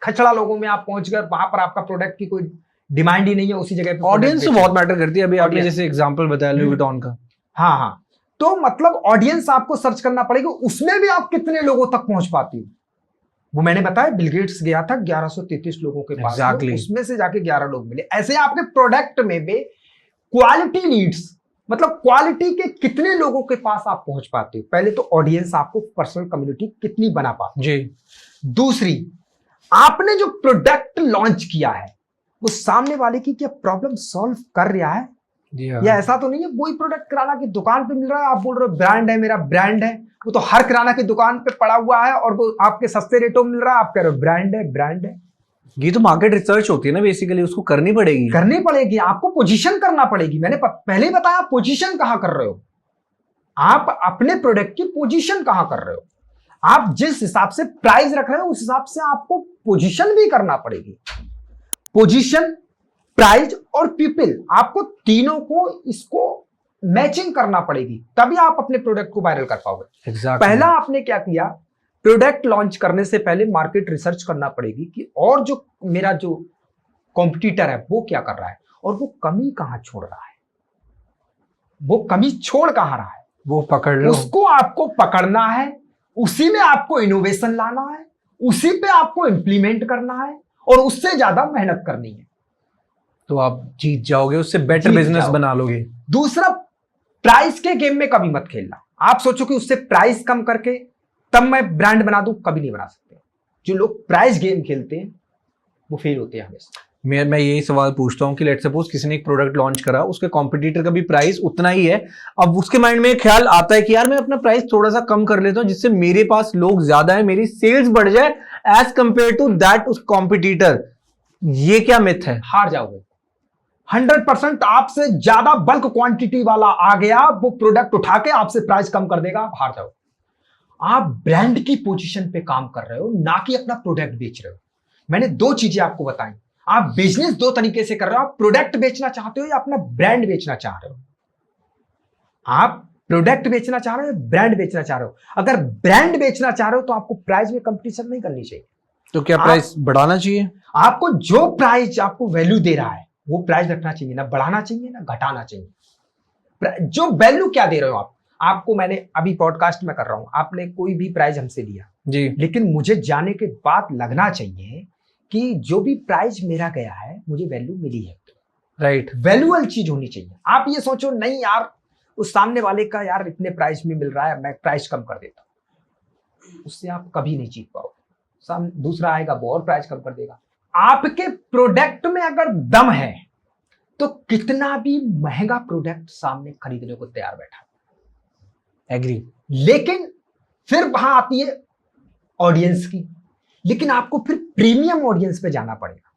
खचड़ा लोगों में आप पहुंच गए, वहां पर आपका प्रोडक्ट की कोई डिमांड ही नहीं है, उसी जगह पे ऑडियंस तो बहुत मैटर करती है। अभी आपने जैसे एग्जांपल बताया लुई विटॉन का, हाँ हाँ, तो मतलब ऑडियंस आपको सर्च करना पड़ेगा, उसमें भी आप कितने लोगों तक पहुंच पाती हो। वो मैंने बताया, बिल गेट्स गया था 1133 लोगों के पास, Exactly. उसमें से जाके 11 लोग मिले। ऐसे आपके प्रोडक्ट में भी क्वालिटी लीड्स, मतलब क्वालिटी के कितने लोगों के पास आप पहुंच पाते हो। पहले तो ऑडियंस, आपको पर्सनल कम्युनिटी कितनी बना पाते हो। जी। दूसरी, आपने जो प्रोडक्ट लॉन्च किया है वो सामने वाले की क्या प्रॉब्लम सॉल्व कर रहा है जी हाँ। या ऐसा तो नहीं है वही प्रोडक्ट किराना की दुकान पे मिल रहा है, आप बोल रहे हो ब्रांड है, मेरा ब्रांड है, वो तो हर किराना की दुकान पे पड़ा हुआ है और वो आपके सस्ते रेटों में मिल रहा है, आप कह रहे हो ब्रांड है, ब्रांड है। ये तो मार्केट रिसर्च होती है ना बेसिकली, उसको करनी पड़ेगी। करनी पड़ेगी, आपको पोजीशन करना पड़ेगी। मैंने पहले ही बताया, पोजीशन कहां कर रहे हो आप, अपने प्रोडक्ट की पोजीशन कहां कर रहे हो आप, जिस हिसाब से प्राइस रख रहे हो उस हिसाब से आपको पोजीशन भी करना पड़ेगी। पोजीशन, प्राइस और पीपल, आपको तीनों को इसको मैचिंग करना पड़ेगी, तभी आप अपने प्रोडक्ट को वायरल कर पाओगे। Exactly. पहला आपने क्या किया, प्रोडक्ट लॉन्च करने से पहले मार्केट रिसर्च करना पड़ेगी कि और जो मेरा जो कॉम्पिटिटर है वो क्या कर रहा है और वो कमी कहां छोड़ रहा है, वो कमी छोड़ कहां रहा है, वो पकड़ लो, उसको आपको पकड़ना है, उसी में आपको इनोवेशन लाना है, उसी पे आपको इंप्लीमेंट करना है और उससे ज्यादा मेहनत करनी है, तो आप जीत जाओगे, उससे बेटर जीत बिजनेस जाओगे। बना लोगे। दूसरा, प्राइस के गेम में कभी मत खेलना। आप सोचो कि उससे प्राइस कम करके तब मैं ब्रांड बना दूं, कभी नहीं बना सकते। जो लोग प्राइस गेम खेलते हैं वो फेल होते हैं हमेशा। मैं यही सवाल पूछता हूँ कि लेट सपोज किसी ने एक प्रोडक्ट लॉन्च करा, उसके कॉम्पिटिटर का भी प्राइस उतना ही है, अब उसके माइंड में ख्याल आता है कि यार मैं अपना प्राइस थोड़ा सा कम कर लेता हूँ जिससे मेरे पास लोग ज्यादा है, मेरी सेल्स बढ़ जाए एज कंपेयर टू दैट उस कॉम्पिटिटर। ये क्या मिथ है? हार जाओगे। 100% आपसे ज्यादा बल्क क्वांटिटी वाला आ गया, वो प्रोडक्ट उठा के आपसे प्राइस कम कर देगा, आप हार जाओगे। आप ब्रांड की पोजीशन पे काम कर रहे हो, ना कि अपना प्रोडक्ट बेच रहे हो। मैंने दो चीजें आपको बताई। आप बिजनेस दो तरीके से कर रहे हो, आप प्रोडक्ट बेचना चाहते हो या अपना ब्रांड बेचना चाह रहे हो। आप प्रोडक्ट बेचना चाह रहे हो, ब्रांड बेचना चाह रहे हो। अगर ब्रांड बेचना चाह रहे हो तो आपको प्राइस में कंपटीशन नहीं करनी चाहिए। तो क्या प्राइस बढ़ाना चाहिए? आपको जो प्राइस आपको वैल्यू दे रहा है वो प्राइस रखना चाहिए, ना बढ़ाना चाहिए ना घटाना चाहिए। जो वैल्यू क्या दे रहे हो आप, आपको मैंने अभी पॉडकास्ट में कर रहा हूं, आपने कोई भी प्राइस हमसे लिया जी, लेकिन मुझे जाने के बाद लगना चाहिए कि जो भी प्राइस मेरा गया है मुझे वैल्यू मिली है। राइट, वैल्यूअल चीज होनी चाहिए। आप ये सोचो नहीं यार उस सामने वाले का यार इतने प्राइस में मिल रहा है, मैं प्राइस कम कर देता हूं, उससे आप कभी नहीं जीत पाओगे। दूसरा आएगा वो और प्राइस कम कर देगा। आपके प्रोडक्ट में अगर दम है तो कितना भी महंगा प्रोडक्ट सामने खरीदने को तैयार बैठा। एग्री। लेकिन फिर वहां आती है ऑडियंस की, लेकिन आपको फिर प्रीमियम ऑडियंस पे जाना पड़ेगा।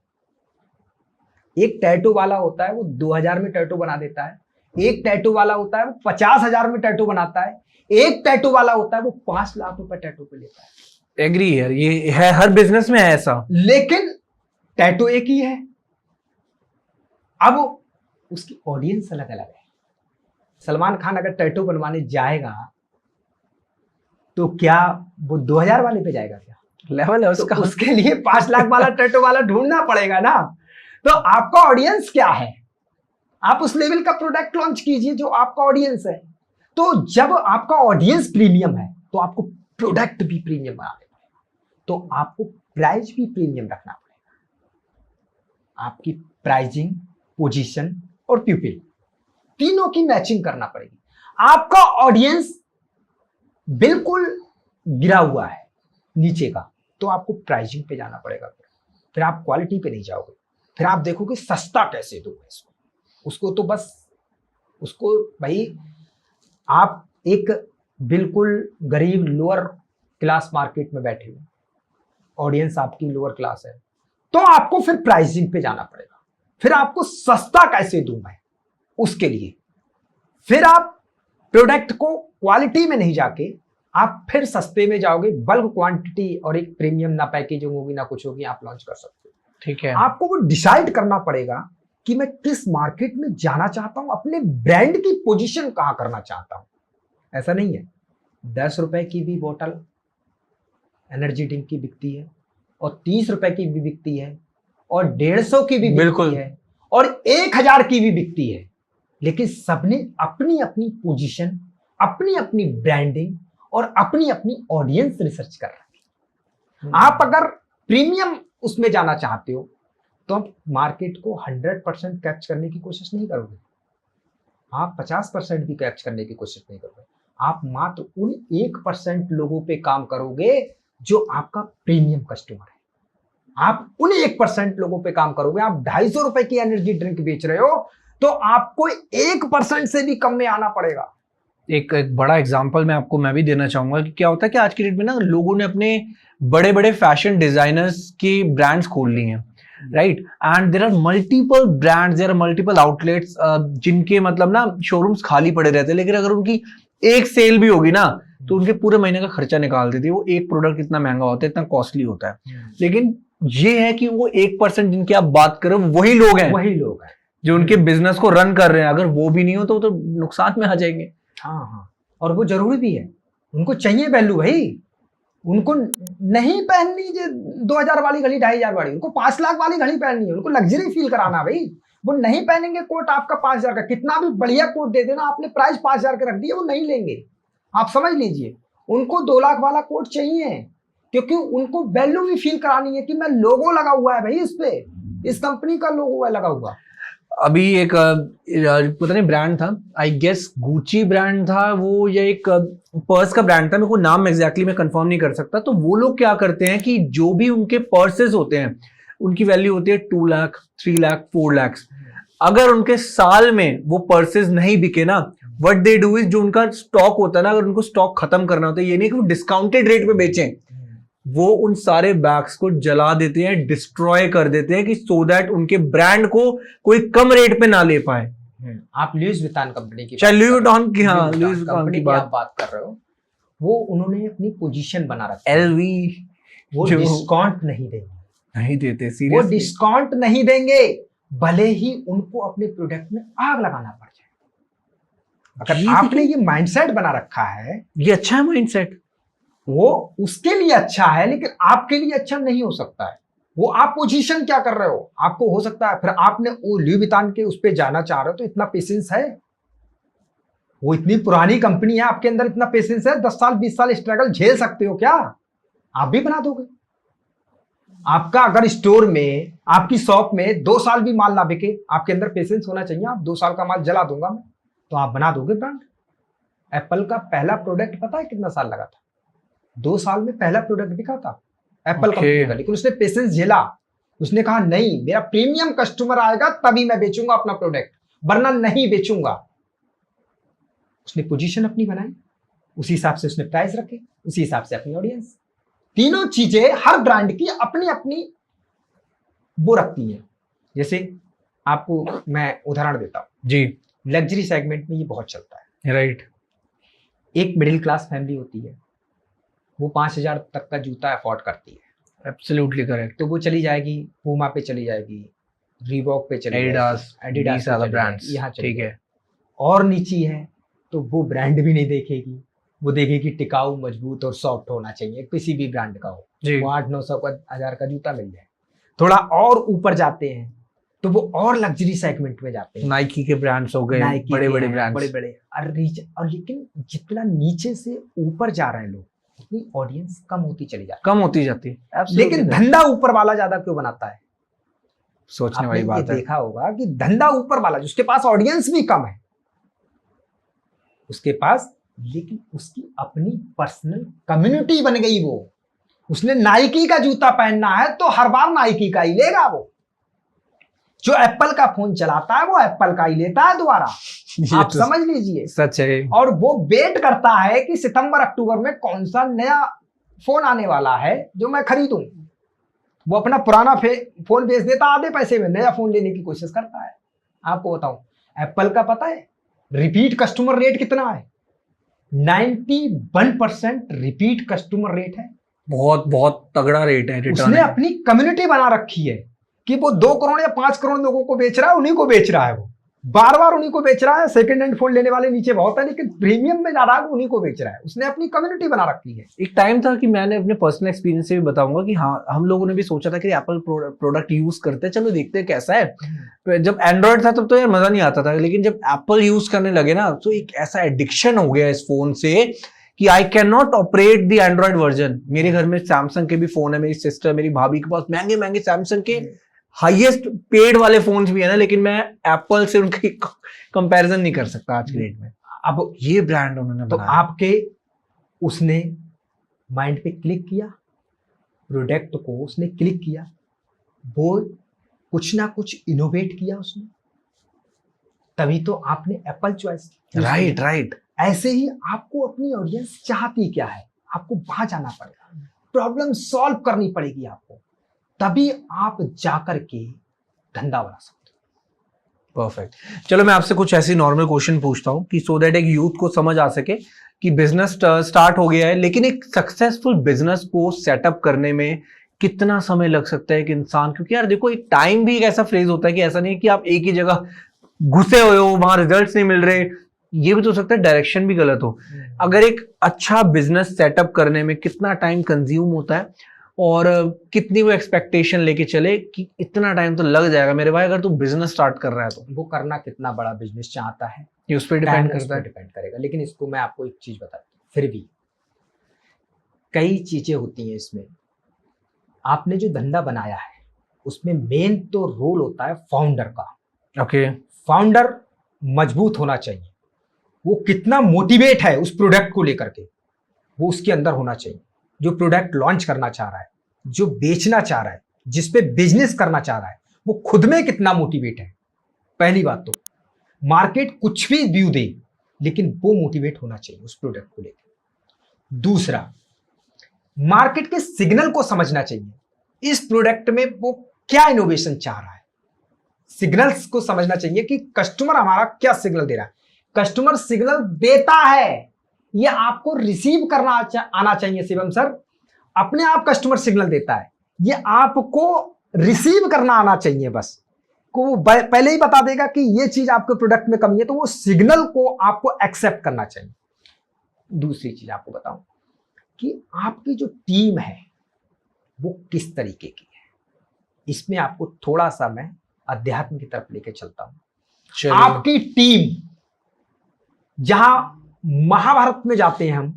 एक टैटू वाला होता है वो 2000 में टैटू बना देता है, एक टैटू वाला होता है वो 50,000 में टैटू बनाता है, एक टैटू वाला होता है वो 5 लाख रुपए टैटू पे लेता है। एग्री यार, ये है हर बिजनेस में है ऐसा। लेकिन टैटू एक ही है, अब उसकी ऑडियंस अलग अलग है। सलमान खान अगर टैटू बनवाने जाएगा तो क्या वो 2000 वाले पे जाएगा? क्या लेवल है उसका। तो उसके लिए 5 लाख वाला टैटू वाला ढूंढना पड़ेगा ना। तो आपका ऑडियंस क्या है, आप उस लेवल का प्रोडक्ट लॉन्च कीजिए जो आपका ऑडियंस है। तो जब आपका ऑडियंस प्रीमियम है तो आपको प्रोडक्ट भी प्रीमियम बनाना पड़ेगा, तो आपको प्राइस भी प्रीमियम रखना पड़ेगा। आपकी प्राइसिंग, पोजीशन और पीपल तीनों की मैचिंग करना पड़ेगी। आपका ऑडियंस बिल्कुल गिरा हुआ है नीचे का, तो आपको प्राइसिंग पे जाना पड़ेगा। फिर आप क्वालिटी पे नहीं जाओगे, फिर आप देखोगे सस्ता कैसे दो इसको, उसको तो बस उसको भाई आप एक बिल्कुल गरीब लोअर क्लास मार्केट में बैठे हो, ऑडियंस आपकी लोअर क्लास है, तो आपको फिर प्राइसिंग पे जाना पड़ेगा। फिर आपको सस्ता कैसे दूं मैं, उसके लिए फिर आप प्रोडक्ट को क्वालिटी में नहीं जाके आप फिर सस्ते में जाओगे। बल्क क्वांटिटी और एक प्रीमियम, ना पैकेजिंग होगी ना कुछ होगी, आप लॉन्च कर सकते हो। ठीक है, आपको वो डिसाइड करना पड़ेगा कि मैं किस मार्केट में जाना चाहता हूं, अपने ब्रांड की पोजीशन कहां करना चाहता हूं। ऐसा नहीं है 10 रुपए की भी बोतल एनर्जी ड्रिंक की बिकती है और 30 रुपए की भी बिकती है और 150 की भी बिकती है और 1000 की भी बिकती है, लेकिन सबने अपनी अपनी पोजीशन, अपनी अपनी ब्रांडिंग और अपनी अपनी ऑडियंस रिसर्च कर रखी है। आप अगर प्रीमियम उसमें जाना चाहते हो तो आप मार्केट को 100% कैच करने की कोशिश नहीं करोगे, आप 50% भी कैच करने की कोशिश नहीं करोगे। आप मात्र उन 1% लोगों पे काम करोगे जो आपका प्रीमियम कस्टमर है। आप उन 1% लोगों पे काम करोगे। आप 250 रुपए की एनर्जी ड्रिंक बेच रहे हो, तो आपको 1% से भी कम में आना पड़ेगा। एक बड़ा एग्जांपल मैं भी देना चाहूंगा कि क्या होता है कि आज की डेट में ना लोगों ने अपने बड़े बड़े फैशन डिजाइनर्स की ब्रांड्स खोल ली हैं, right, and there are multiple brands, there are multiple outlets जिनके मतलब ना शोरूम्स खाली पड़े रहते हैं, लेकिन अगर उनकी एक सेल भी होगी ना तो उनके पूरे महीने का खर्चा निकाल देती है। वो एक प्रोडक्ट इतना महंगा होता है, इतना कॉस्टली होता है, लेकिन ये है कि वो 1% जिनकी आप बात करो वही लोग हैं जो उनके बिजनेस को रन कर रहे हैं। अगर वो भी नहीं हो तो नुकसान में आ जाएंगे। हाँ, और वो जरूरी भी है, उनको चाहिए वैल्यू भाई। उनको नहीं पहननी जो 2000 वाली घड़ी, 2500 वाली, उनको 5 लाख वाली घड़ी पहननी है, उनको लग्जरी फील कराना भाई। वो नहीं पहनेंगे कोट आपका 5000 का, कितना भी बढ़िया कोट दे देना, आपने प्राइस 5000 का रख दिया, वो नहीं लेंगे। आप समझ लीजिए, उनको 2 लाख वाला कोट चाहिए, क्योंकि उनको वैल्यू भी फील करानी है कि मैं लोगो लगा हुआ है भाई, इस पे इस कंपनी का लोगो है लगा हुआ। अभी एक पता नहीं ब्रांड था, आई गेस गुची ब्रांड था वो, या एक पर्स का ब्रांड था, मेरे को नाम एग्जैक्टली मैं कंफर्म नहीं कर सकता। तो वो लोग क्या करते हैं कि जो भी उनके पर्सेस होते हैं उनकी वैल्यू होती है 2 लाख, 3 लाख, 4 लाख। अगर उनके साल में वो पर्सेस नहीं बिके ना, व्हाट दे डू इज, जो उनका स्टॉक होता है ना, अगर उनको स्टॉक खत्म करना होता है, ये नहीं कि वो डिस्काउंटेड रेट पे बेचें, वो उन सारे बैग्स को जला देते हैं, डिस्ट्रॉय कर देते हैं, कि सो दैट उनके ब्रांड को कोई कम रेट पे ना ले पाए। आप लुइस विटान कंपनी की, लुइस विटान की, हाँ लुइस विटान की बात कर रहे हो, वो उन्होंने अपनी पोजीशन बना रखी है। एलवी वो डिस्काउंट नहीं देंगे, नहीं देते, वो सीरियसली डिस्काउंट नहीं देंगे, भले ही उनको अपने प्रोडक्ट में आग लगाना पड़ जाए। अगर आपने ये माइंडसेट बना रखा है, ये अच्छा है माइंडसेट, वो उसके लिए अच्छा है, लेकिन आपके लिए अच्छा नहीं हो सकता है। वो आप पोजीशन क्या कर रहे हो, आपको हो सकता है फिर आपने वो लुई विटान के उस पे जाना चाह रहे हो, तो इतना पेशेंस है? वो इतनी पुरानी कंपनी है, आपके अंदर इतना पेशेंस है? 10 साल 20 साल स्ट्रगल झेल सकते हो क्या? आप भी बना दोगे। आपका अगर स्टोर में, आपकी शॉप में 2 साल भी माल ना बिके, आपके अंदर पेशेंस होना चाहिए। आप 2 साल का माल जला दूंगा मैं, तो आप बना दोगे ब्रांड। एप्पल का पहला प्रोडक्ट पता है कितना साल लगा था? 2 साल में पहला प्रोडक्ट बिका था एप्पल कंपनी का, लेकिन उसने पेशेंस झेला। उसने कहा नहीं, मेरा प्रीमियम कस्टमर आएगा तभी मैं बेचूंगा अपना प्रोडक्ट, वरना नहीं बेचूंगा। उसने पोजीशन अपनी बनाई, उसी हिसाब से उसने प्राइस रखे, उसी हिसाब से अपनी ऑडियंस। तीनों चीजें हर ब्रांड की अपनी अपनी वो रखती हैं। जैसे आपको मैं उदाहरण देता हूं जी, लग्जरी सेगमेंट में ये बहुत चलता है, राइट। एक मिडिल क्लास फैमिली होती है, वो 5000 तक का जूता अफोर्ड करती है, एब्सोल्युटली करेक्ट। तो वो चली जाएगी पूमा पे, चली जाएगी रीबॉक पे, चली एडिडास, एडिडास वाला ब्रांड्स, यहाँ ठीक है। और नीची है तो वो ब्रांड भी नहीं देखेगी, वो देखेगी टिकाऊ, मजबूत और सॉफ्ट होना चाहिए, किसी भी ब्रांड का हो, वो 800-900 का 1000 का जूता मिल जाए। थोड़ा और ऊपर जाते हैं तो वो और लग्जरी सेगमेंट में जाते हैं, नाइकी के ब्रांड्स हो गए, बड़े बड़े ब्रांड्स, बड़े बड़े और लेकिन जितना नीचे से ऊपर जा रहे हैं लोग, उतनी ऑडियंस कम होती चली जाती है। लेकिन धंधा ऊपर वाला ज्यादा क्यों बनाता है? सोचने वाली बात है। देखा होगा कि धंधा ऊपर वाला, जिसके पास ऑडियंस भी कम है उसके पास, लेकिन उसकी अपनी पर्सनल कम्युनिटी बन गई। वो उसने नाइकी का जूता पहनना है तो हर बार नाइकी का ही लेगा। वो जो एप्पल का फोन चलाता है वो एप्पल का ही लेता है दोबारा। आप तो समझ लीजिए, सच है। और वो वेट करता है कि सितंबर अक्टूबर में कौन सा नया फोन आने वाला है जो मैं खरीदूं। वो अपना पुराना फोन बेच देता आधे पैसे में, नया फोन लेने की कोशिश करता है। आपको बताऊं, एप्पल का पता है रिपीट कस्टमर रेट कितना है? 91% रिपीट कस्टमर रेट है। बहुत बहुत तगड़ा रेट है। उसने अपनी कम्युनिटी बना रखी है कि वो 2 करोड़ या 5 करोड़ लोगों को बेच रहा है, उन्हीं को बेच रहा है, वो बार बार उन्हीं को बेच रहा है। सेकंड हैंड फोन लेने वाले नीचे बहुत है, लेकिन प्रीमियम में जा रहा है उन्हीं को बेच रहा है। उसने अपनी कम्युनिटी बना रखी है। एक टाइम था कि मैंने अपने पर्सनल एक्सपीरियंस से भी बताऊंगा कि हाँ, हम लोगों ने भी सोचा था कि एप्पल प्रोडक्ट यूज करते हैं, चलो देखते हैं कैसा है। जब एंड्रॉइड था तब तो यार मजा नहीं आता था, लेकिन जब एप्पल यूज करने लगे ना तो एक ऐसा एडिक्शन हो गया इस फोन से कि I can not operate the Android version. मेरे घर में सैमसंग के भी फोन है, मेरी सिस्टर, मेरी भाभी के पास महंगे महंगे सैमसंग के हाईएस्ट पेड वाले फोन्स भी है ना, लेकिन मैं एप्पल से उनकी कंपैरिजन नहीं कर सकता आज की डेट में। अब ये ब्रांड उन्होंने तो आपके उसने माइंड पे क्लिक किया, प्रोडक्ट को उसने क्लिक किया, वो कुछ ना कुछ इनोवेट किया उसने, तभी तो आपने एप्पल चॉइस। Right right. ऐसे ही आपको अपनी ऑडियंस चाहती क्या है, आपको वहां जाना पड़ेगा, प्रॉब्लम सॉल्व करनी पड़ेगी आपको, तभी आप जाकर के धंधा बना सकते हो। परफेक्ट। चलो मैं आपसे कुछ ऐसी नॉर्मल क्वेश्चन पूछता हूँ कि सो दैट एक यूथ को समझ आ सके कि बिजनेस स्टार्ट हो गया है, लेकिन एक सक्सेसफुल बिजनेस को सेटअप करने में कितना समय लग सकता है एक इंसान, क्योंकि यार देखो एक टाइम भी एक ऐसा फ्रेज होता है कि ऐसा नहीं है कि आप एक ही जगह घुसे हुए हो, वहां रिजल्ट्स नहीं मिल रहे, ये भी तो हो सकता है डायरेक्शन भी गलत हो। अगर एक अच्छा बिजनेस सेटअप करने में कितना टाइम कंज्यूम होता है और कितनी वो एक्सपेक्टेशन लेके चले कि इतना टाइम तो लग जाएगा मेरे भाई अगर तू बिजनेस स्टार्ट कर रहा है तो वो करना कितना बड़ा बिजनेस चाहता है ये उस पर डिपेंड करता है। डिपेंड करेगा। लेकिन इसको मैं आपको एक चीज बताता हूँ, फिर भी कई चीजें होती हैं इसमें। आपने जो धंधा बनाया है उसमें मेन तो रोल होता है फाउंडर का। ओके। फाउंडर मजबूत होना चाहिए, वो कितना मोटिवेट है उस प्रोडक्ट को लेकर के, वो उसके अंदर होना चाहिए। जो प्रोडक्ट लॉन्च करना चाह रहा है, जो बेचना चाह रहा है, जिस पे बिजनेस करना चाह रहा है, वो खुद में कितना मोटिवेट है। पहली बात तो मार्केट कुछ भी व्यू दे, लेकिन वो मोटिवेट होना चाहिए उस प्रोडक्ट को लेकर। दूसरा, मार्केट के सिग्नल को समझना चाहिए, इस प्रोडक्ट में वो क्या इनोवेशन चाह रहा है। सिग्नल्स को समझना चाहिए कि कस्टमर हमारा क्या सिग्नल दे रहा है। कस्टमर सिग्नल देता है, ये आपको रिसीव करना आना चाहिए शिवम सर। अपने आप कस्टमर सिग्नल देता है, ये आपको रिसीव करना आना चाहिए। बस को वो पहले ही बता देगा कि ये चीज आपके प्रोडक्ट में कमी है, तो वो सिग्नल को आपको एक्सेप्ट करना चाहिए। दूसरी चीज आपको बताऊं कि आपकी जो टीम है वो किस तरीके की है। इसमें आपको थोड़ा सा मैं अध्यात्म की तरफ लेके चलता हूं। आपकी टीम, जहां महाभारत में जाते हैं हम,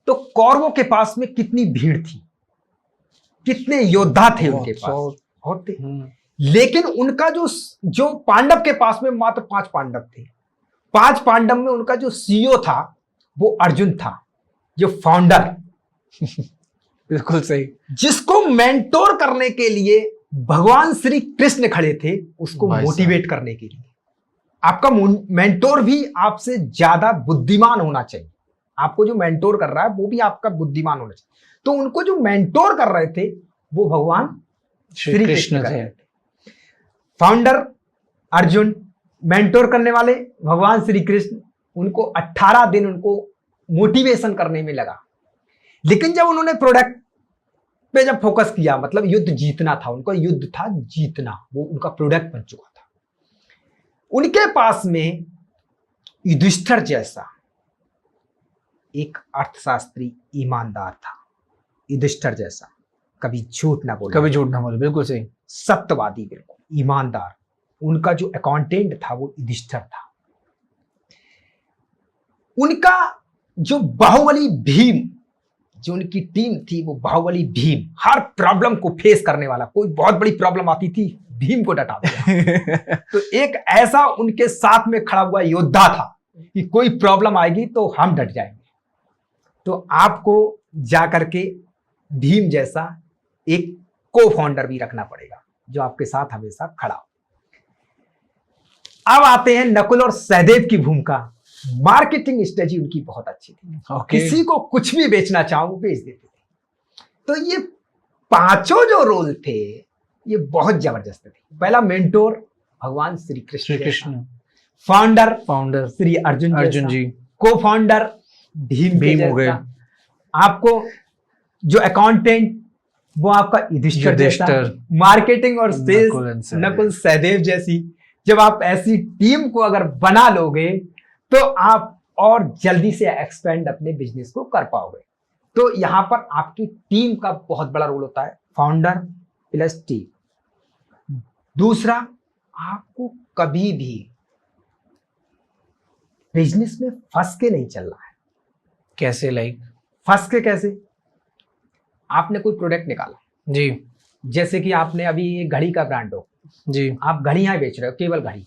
तो कौरवों के पास में कितनी भीड़ थी, कितने योद्धा थे उनके पास, बहुत थे। लेकिन उनका जो पांडव के पास में मात्र 5 पांडव थे। 5 पांडव में उनका जो सीईओ था वो अर्जुन था, जो फाउंडर। बिल्कुल सही। जिसको मेंटोर करने के लिए भगवान श्री कृष्ण खड़े थे, उसको मोटिवेट करने के लिए। आपका मेंटोर भी आपसे ज्यादा बुद्धिमान होना चाहिए। आपको जो मेंटोर कर रहा है वो भी आपका बुद्धिमान होना चाहिए। तो उनको जो मेंटोर कर रहे थे वो भगवान श्री कृष्ण थे। फाउंडर अर्जुन, मेंटोर करने वाले भगवान श्री कृष्ण। उनको 18 दिन उनको मोटिवेशन करने में लगा। लेकिन जब उन्होंने प्रोडक्ट पे जब फोकस किया, मतलब युद्ध जीतना था, उनका युद्ध था जीतना, वो उनका प्रोडक्ट बन चुका था। उनके पास में युधिष्ठिर जैसा एक अर्थशास्त्री ईमानदार था। युधिष्ठिर जैसा कभी झूठ ना बोले, कभी झूठ ना बोले, बिल्कुल सही। सत्यवादी, बिल्कुल ईमानदार। उनका जो अकाउंटेंट था वो युधिष्ठिर था। उनका जो बाहुबली भीम, जो उनकी टीम थी वो बाहुबली भीम, हर प्रॉब्लम को फेस करने वाला। कोई बहुत बड़ी प्रॉब्लम आती थी, भीम को डटा दिया। तो एक ऐसा उनके साथ में खड़ा हुआ योद्धा था कि कोई प्रॉब्लम आएगी तो हम डट जाएंगे। तो आपको जाकर के भीम जैसा एक को फाउंडर भी रखना पड़ेगा, जो आपके साथ हमेशा खड़ा हो। अब आते हैं नकुल और सहदेव की भूमिका। मार्केटिंग स्ट्रेटजी उनकी बहुत अच्छी थी। किसी को कुछ भी बेचना चाहो वो बेच देते थे। तो ये 5 जो रोल थे ये बहुत जबरदस्त थे। पहला मेंटोर भगवान श्री कृष्ण, फाउंडर श्री अर्जुन जी, को फाउंडर भीम हो गए। आपको जो अकाउंटेंट वो आपका युधिष्ठिर, मार्केटिंग और सेल्स नकुल सहदेव जैसी। जब आप ऐसी टीम को अगर बना लोगे तो आप और जल्दी से एक्सपेंड अपने बिजनेस को कर पाओगे। तो यहां पर आपकी टीम का बहुत बड़ा रोल होता है, फाउंडर प्लस टीम। दूसरा, आपको कभी भी बिजनेस में फंस के नहीं चलना है। कैसे? लाइक फंस के कैसे? आपने कोई प्रोडक्ट निकाला जी, जैसे कि आपने अभी एक घड़ी का ब्रांड हो जी, आप घड़ियां बेच रहे हो, केवल घड़ी।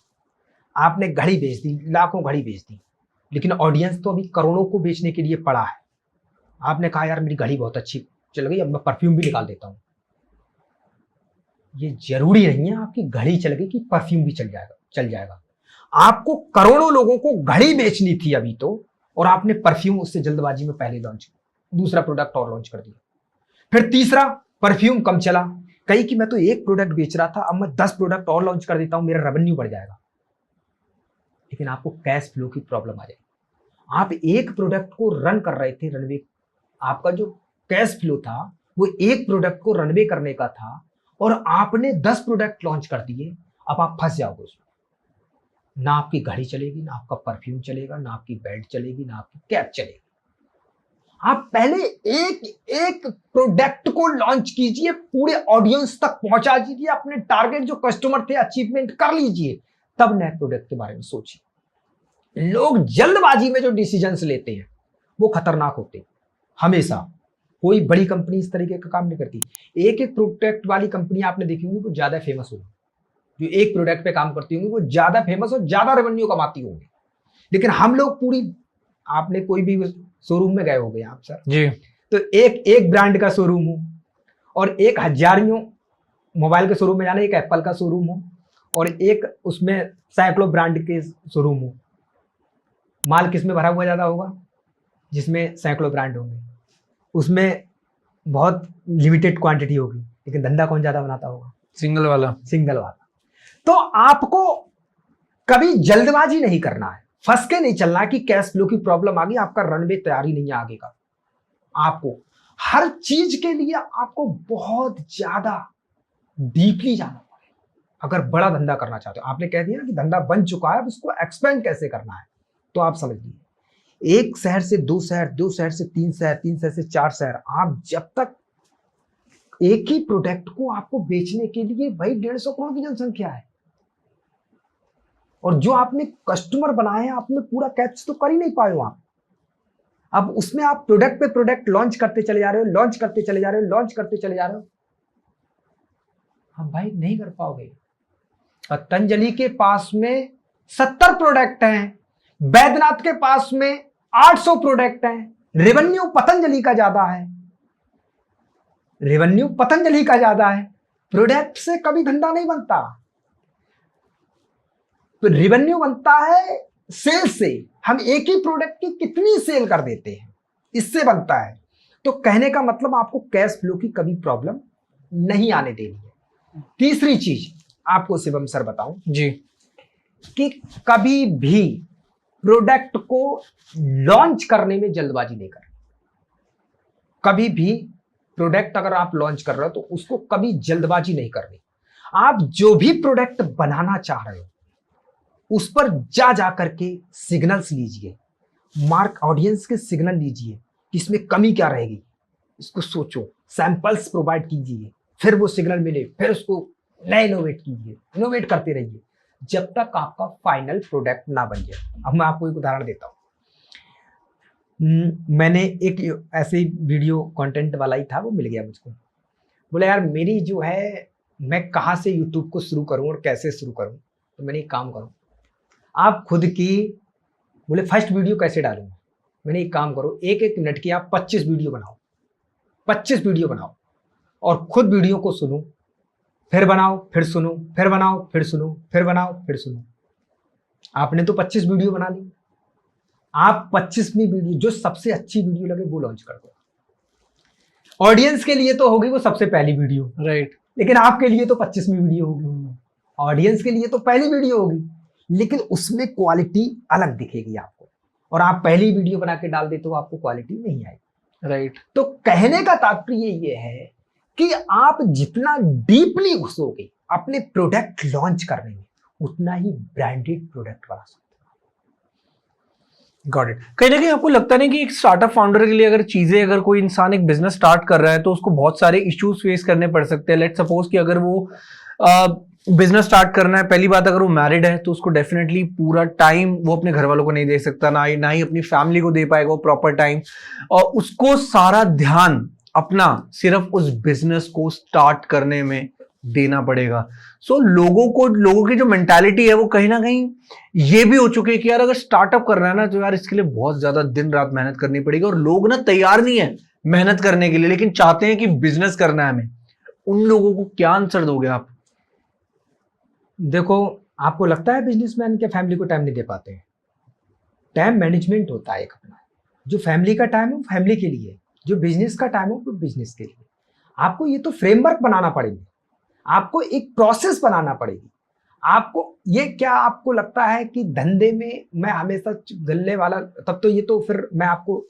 आपने घड़ी बेच दी, लाखों घड़ी बेच दी, लेकिन ऑडियंस तो अभी करोड़ों को बेचने के लिए पड़ा है। आपने कहा यार मेरी घड़ी बहुत अच्छी चल गई, अब मैं परफ्यूम भी निकाल देता हूं। ये जरूरी नहीं है आपकी घड़ी चल गई कि परफ्यूम भी चल जाएगा। आपको करोड़ों लोगों को घड़ी बेचनी थी अभी तो, और आपने परफ्यूम उससे जल्दबाजी में पहले लॉन्च किया, दूसरा प्रोडक्ट और लॉन्च कर दिया। फिर तीसरा परफ्यूम कम चला, कही कि मैं तो एक प्रोडक्ट बेच रहा था, अब मैं 10 प्रोडक्ट और लॉन्च कर देता हूं, मेरा रेवेन्यू बढ़ जाएगा। लेकिन आपको कैश फ्लो की प्रॉब्लम आ जाएगी। आप एक प्रोडक्ट को रन कर रहे थे, रनवे, आपका जो कैश फ्लो था वो एक प्रोडक्ट को रनवे करने का था, और आपने 10 प्रोडक्ट लॉन्च कर दिए। अब आप फंस जाओगे उसमें। ना आपकी घड़ी चलेगी, ना आपका परफ्यूम चलेगा, ना आपकी बेल्ट चलेगी, ना आपकी कैप चलेगी। आप पहले एक एक प्रोडक्ट को लॉन्च कीजिए, पूरे ऑडियंस तक पहुंचा दीजिए, अपने टारगेट जो कस्टमर थे अचीवमेंट कर लीजिए, तब नए प्रोडक्ट के बारे में सोचिए। लोग जल्दबाजी में जो डिसीजंस लेते हैं वो खतरनाक होते हैं हमेशा। कोई बड़ी कंपनी इस तरीके का काम नहीं करती। एक एक प्रोडक्ट वाली कंपनी आपने देखी होंगी वो ज्यादा फेमस होगी, जो एक प्रोडक्ट पे काम करती होंगी वो ज्यादा फेमस और ज्यादा रेवेन्यू कमाती होंगी। लेकिन हम लोग पूरी, आपने कोई भी शोरूम में गए होंगे आप सर जी, तो एक ब्रांड का शोरूम हो, और एक हजारियों मोबाइल के शोरूम में जाना, एक एप्पल का शोरूम हो, और एक उसमें सैकड़ों ब्रांड के शोरूम हो। माल किसमें भरा हुआ ज्यादा होगा? जिसमें सैकड़ों ब्रांड होंगे, उसमें बहुत लिमिटेड क्वांटिटी होगी, लेकिन धंधा कौन ज्यादा बनाता होगा? सिंगल वाला। सिंगल वाला। तो आपको कभी जल्दबाजी नहीं करना है, फंस के नहीं चलना है कि कैश फ्लो की प्रॉब्लम आ गई, आपका रनवे तैयारी नहीं है आगे का। आपको हर चीज के लिए आपको बहुत ज्यादा डीपली जाना पड़ेगा अगर बड़ा धंधा करना चाहते हो। आपने कह दिया ना कि धंधा बन चुका है, अब उसको एक्सपेंड कैसे करना है, तो आप समझ लीजिए, एक शहर से 2 शहर, 2 शहर से 3 शहर, 3 शहर से 4 शहर। आप जब तक एक ही प्रोडक्ट को आपको बेचने के लिए भाई 150 करोड़ की जनसंख्या है, और जो आपने कस्टमर बनाए हैं आपने पूरा कैच तो कर ही नहीं पाए हो आप। अब उसमें आप प्रोडक्ट पे प्रोडक्ट लॉन्च करते चले जा रहे हो, लॉन्च करते चले जा रहे हो, लॉन्च करते चले जा रहे हो, हम भाई नहीं कर पाओगे। पतंजलि के पास में 70 प्रोडक्ट हैं, बैद्यनाथ के पास में 800 प्रोडक्ट हैं, रेवेन्यू पतंजलि का ज्यादा है, रेवेन्यू पतंजलि का ज्यादा है। प्रोडक्ट से कभी धंधा नहीं बनता, तो रेवेन्यू बनता है सेल से। हम एक ही प्रोडक्ट की कितनी सेल कर देते हैं, इससे बनता है। तो कहने का मतलब आपको कैश फ्लो की कभी प्रॉब्लम नहीं आने देनी है। तीसरी चीज आपको शिवम सर बताऊं जी, कि कभी भी प्रोडक्ट को लॉन्च करने में जल्दबाजी नहीं करनी। कभी भी प्रोडक्ट अगर आप लॉन्च कर रहे हो तो उसको कभी जल्दबाजी नहीं करनी। आप जो भी प्रोडक्ट बनाना चाह रहे हो उस पर जा करके सिग्नल्स लीजिए, मार्क ऑडियंस के सिग्नल लीजिए कि इसमें कमी क्या रहेगी, इसको सोचो, सैंपल्स प्रोवाइड कीजिए, फिर वो सिग्नल मिले, फिर उसको नए इनोवेट कीजिए, इनोवेट करते रहिए जब तक आपका फाइनल प्रोडक्ट ना बन जाए। अब मैं आपको एक उदाहरण देता हूँ। मैंने एक ऐसे वीडियो कंटेंट वाला ही था, वो मिल गया मुझको। बोले यार मेरी जो है, मैं कहाँ से यूट्यूब को शुरू करूँ और कैसे शुरू करूँ। तो मैंने एक काम करूँ, आप खुद की, बोले फर्स्ट वीडियो कैसे डालूंगा। मैंने एक काम करो, एक मिनट की आप 25 वीडियो बनाओ, 25 वीडियो बनाओ, और खुद वीडियो को सुनो, फिर बनाओ, फिर सुनो, फिर बनाओ, फिर सुनो, फिर बनाओ, फिर सुनो। आपने तो 25 वीडियो बना ली। आप 25वीं वीडियो जो सबसे अच्छी वीडियो लगे वो लॉन्च कर दो। ऑडियंस के लिए तो होगी वो सबसे पहली वीडियो, राइट, लेकिन आपके लिए तो 25वीं वीडियो होगी। ऑडियंस के लिए तो पहली वीडियो होगी, लेकिन उसमें क्वालिटी अलग दिखेगी आपको, और आप पहली वीडियो बना के डाल देते हो आपको क्वालिटी नहीं आएगी। राइट। तो कहने का तात्पर्य ये है कि आप जितना डीपली घुसोगे अपने प्रोडक्ट लॉन्च करने में, उतना ही ब्रांडेड प्रोडक्ट बना सकते हो। Got it. कहीं ना कहीं आपको लगता नहीं कि एक स्टार्टअप फाउंडर के लिए अगर कोई इंसान एक बिजनेस स्टार्ट कर रहा है तो उसको बहुत सारे इश्यूज फेस करने पड़ सकते हैं। लेट सपोज कि अगर वो बिजनेस स्टार्ट करना है, पहली बात अगर वो मैरिड है तो उसको डेफिनेटली पूरा टाइम वो अपने घर वालों को नहीं दे सकता, ना ही अपनी फैमिली को दे पाएगा वो प्रॉपर टाइम, और उसको सारा ध्यान अपना सिर्फ उस बिजनेस को स्टार्ट करने में देना पड़ेगा। सो लोगों की जो मेंटालिटी है वो कहीं ना कहीं ये भी हो चुकी है कि यार अगर स्टार्टअप करना है ना तो यार इसके लिए बहुत ज्यादा दिन रात मेहनत करनी पड़ेगी, और लोग ना तैयार नहीं है मेहनत करने के लिए, लेकिन चाहते हैं कि बिजनेस करना है हमें। उन लोगों को क्या आंसर दोगे आप? देखो, आपको लगता है बिजनेसमैन के फैमिली को टाइम नहीं दे पाते हैं? टाइम मैनेजमेंट होता है एक अपना। जो फैमिली का टाइम है वो फैमिली के लिए, जो बिजनेस का टाइम है वो बिजनेस के लिए। आपको ये तो फ्रेमवर्क बनाना पड़ेगी, आपको एक प्रोसेस बनाना पड़ेगी। आपको ये क्या आपको लगता है कि धंधे में मैं हमेशा गल्ले वाला, तब तो ये तो फिर मैं आपको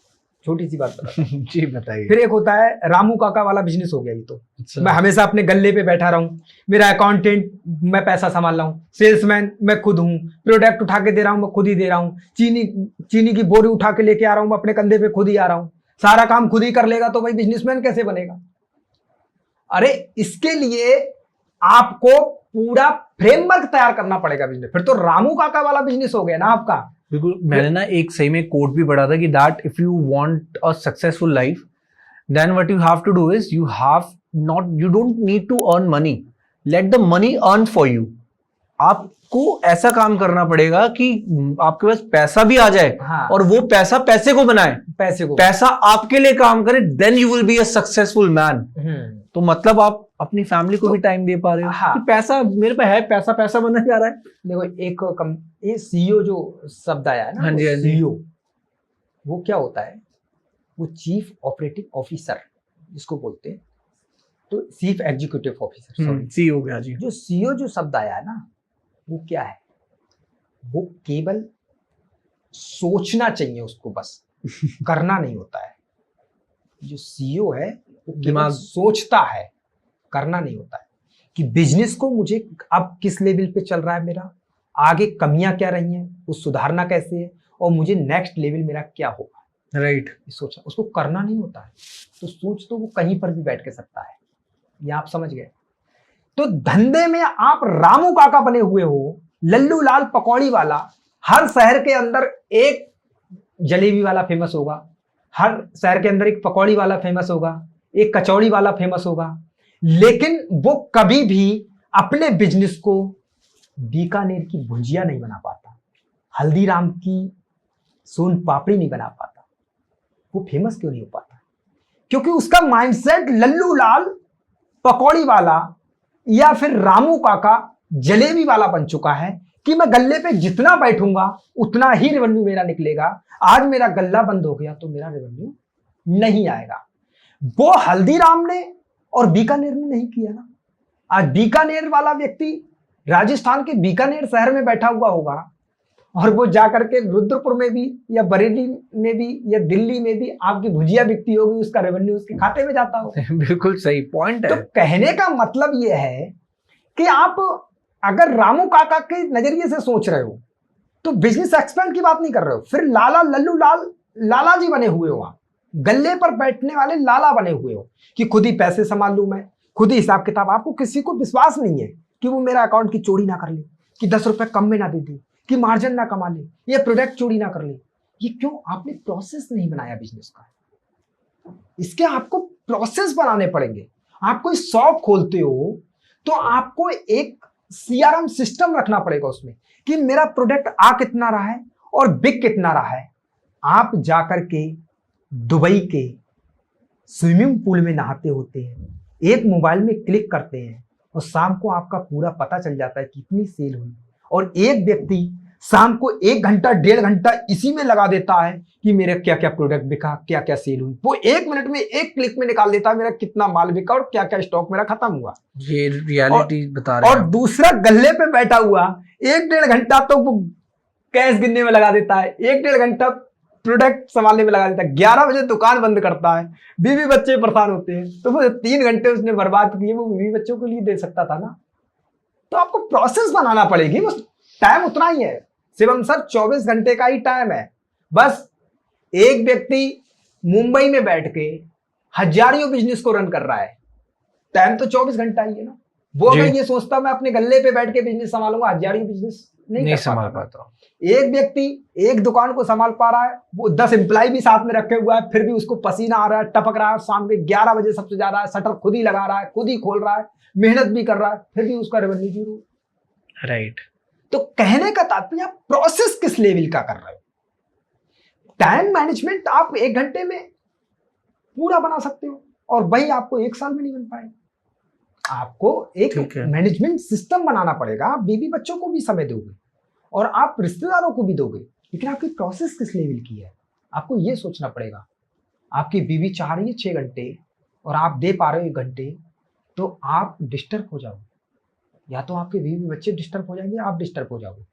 छोटी सी बात बताता हूं। जी बताइए। फिर एक होता है रामू काका वाला बिजनेस हो गया ये तो। अच्छा। मैं हमेशा अपने गल्ले पे बैठा रहूं, मेरा अकाउंटेंट मैं पैसा संभाल रहा हूं, सेल्समैन मैं खुद हूं, प्रोडक्ट उठा के दे रहा हूं मैं खुद ही दे रहा हूं, चीनी की बोरी उठा के लेके आ रहा हूं मैं अपने कंधे पे खुद ही आ रहा हूं, सारा काम खुद ही कर लेगा तो भाई बिजनेसमैन कैसे बनेगा? अरे इसके लिए आपको पूरा फ्रेमवर्क तैयार करना पड़ेगा बिजनेस। फिर तो रामू काका वाला बिजनेस हो गया ना आपका। बिल्कुल। मैंने ना एक सही में कोट भी पढ़ा था कि that if you want a successful life then what you have to do is you don't need to earn money, let the money earn for you. आपको ऐसा काम करना पड़ेगा कि आपके पास पैसा भी आ जाए। हाँ। और वो पैसा पैसे को बनाए, पैसा आपके लिए काम करे, then you will be a successful man. तो मतलब आप अपनी फैमिली को भी टाइम दे पा रहे हो। हाँ। कि पैसा मेरे पे है, पैसा पैसा बनने जा रहा है। देखो ये सीईओ जो शब्द आया है ना, हाँ जी, हाँ जी। सीईओ वो क्या होता है? वो चीफ ऑपरेटिंग ऑफिसर जिसको बोलते हैं, तो chief executive officer, sorry C हो गया जी। जो सीईओ जो शब्द आया है ना, वो क्या है? वो केवल सोचना चाहिए उसको, बस करना नहीं होता है। जो सीईओ है वो केवल दिमाग सोचता है, करना नहीं होता है। कि बिजनेस को मुझे अब किस लेवल पे चल रहा है, मेरा आगे कमियां क्या रही हैं, वो सुधारना कैसे है, और मुझे नेक्स्ट लेवल मेरा क्या होगा। राइट। सोचना, उसको करना नहीं होता है। तो सोच तो वो कहीं पर भी बैठ के सकता है। ये आप समझ गए? तो धंधे में आप रामू काका बने हुए हो, लल्लू लाल पकौड़ी वाला। हर शहर के अंदर एक जलेबी वाला फेमस होगा, हर शहर के अंदर एक पकौड़ी वाला फेमस होगा, एक कचौड़ी वाला फेमस होगा, लेकिन वो कभी भी अपने बिजनेस को बीकानेर की भुजिया नहीं बना पाता, हल्दीराम की सोन पापड़ी नहीं बना पाता। वो फेमस क्यों नहीं हो पाता? क्योंकि उसका माइंडसेट लल्लू लाल पकौड़ी वाला या फिर रामू काका जलेबी वाला बन चुका है कि मैं गल्ले पे जितना बैठूंगा उतना ही रेवेन्यू मेरा निकलेगा। आज मेरा गल्ला बंद हो गया तो मेरा रेवेन्यू नहीं आएगा। वो हल्दीराम ने और बीकानेर ने नहीं किया ना। आज बीकानेर वाला व्यक्ति राजस्थान के बीकानेर शहर में बैठा हुआ होगा और वो जाकर के रुद्रपुर में भी या बरेली में भी या दिल्ली में भी आपकी भुजिया बिकती होगी, उसका रेवेन्यू उसके खाते में जाता होगा। बिल्कुल सही पॉइंट है। तो कहने का मतलब ये है कि आप अगर रामू काका के नजरिए से सोच रहे हो तो बिजनेस एक्सपेंड की बात नहीं कर रहे हो। फिर लाला लल्लू लाल लाला जी बने हुए हो, आप गल्ले पर बैठने वाले लाला बने हुए हो कि खुद ही पैसे संभाल लूं मैं, खुद ही हिसाब किताब। आपको किसी को विश्वास नहीं है कि वो मेरा अकाउंट की चोरी ना कर ले, कि 10 रुपए कम में ना दे दे, कि मार्जिन ना कमा ले, ये प्रोडक्ट चोरी ना कर ले। ये क्यों? आपने प्रोसेस नहीं बनाया बिजनेस का। इसके आपको प्रोसेस बनाने पड़ेंगे। आप कोई शॉप खोलते हो तो आपको एक सीआरएम सिस्टम रखना पड़ेगा उसमें कि मेरा प्रोडक्ट आ कितना रहा है और बिक कितना रहा है। आप जाकर के दुबई के स्विमिंग पूल में नहाते होते हैं, एक मोबाइल में क्लिक करते हैं और शाम को आपका पूरा पता चल जाता है कितनी सेल हुई। और एक व्यक्ति शाम को 1 घंटा 1.5 घंटा इसी में लगा देता है कि मेरा क्या क्या प्रोडक्ट बिका, क्या क्या सेल हुई। वो 1 मिनट में, 1 क्लिक में निकाल देता है मेरा कितना माल बिका और क्या क्या स्टॉक मेरा खत्म हुआ। ये रियलिटी बता रहे हैं। और दूसरा गल्ले पे बैठा हुआ 1-1.5 घंटा तो वो कैश गिनने में लगा देता है, 1-1.5 घंटा प्रोडक्ट संभालने में लगा देता है, 11 बजे दुकान बंद करता है। बीवी बच्चे परेशान होते हैं तो वो 3 घंटे उसने बर्बाद किए, वो बीवी बच्चों के लिए दे सकता था ना। तो आपको प्रोसेस बनाना पड़ेगी। बस टाइम उतना ही है शिवम सर, 24 घंटे का ही टाइम है। बस एक व्यक्ति मुंबई में बैठ के हजारियों बिजनेस को रन कर रहा है, टाइम तो 24 घंटा ही है ना। वो अगर ये सोचता मैं अपने गल्ले पे बैठ के बिजनेस संभालूंगा, हजारियों बिजनेस नहीं संभाल पाता। एक व्यक्ति एक दुकान को संभाल पा रहा है, वो 10 एम्प्लॉय भी साथ में रखे हुआ है, फिर भी उसको पसीना आ रहा है, टपक रहा है, शाम के 11 बजे सबसे जा रहा है, शटर खुद ही लगा रहा है, खुद ही खोल रहा है, मेहनत भी कर रहा है, फिर भी उसका रेवेन्यू 0। राइट। तो कहने का तात्पर्य आप प्रोसेस किस लेवल का कर रहे हो। टाइम मैनेजमेंट आप 1 घंटे में पूरा बना सकते हो और वही आपको 1 साल में नहीं बन पाएगा। आपको एक ठीक है। मैनेजमेंट सिस्टम बनाना पड़ेगा। आप बीवी बच्चों को भी समय दोगे और आप रिश्तेदारों को भी दोगे, लेकिन आपकी प्रोसेस किस लेवल की है आपको ये सोचना पड़ेगा। आपकी बीवी चाह रही है 6 घंटे और आप दे पा रहे हो 1 घंटे, तो आप डिस्टर्ब हो जाओगे, या तो आपके बीवी बच्चे डिस्टर्ब हो जाएंगे, आप डिस्टर्ब हो जाओगे।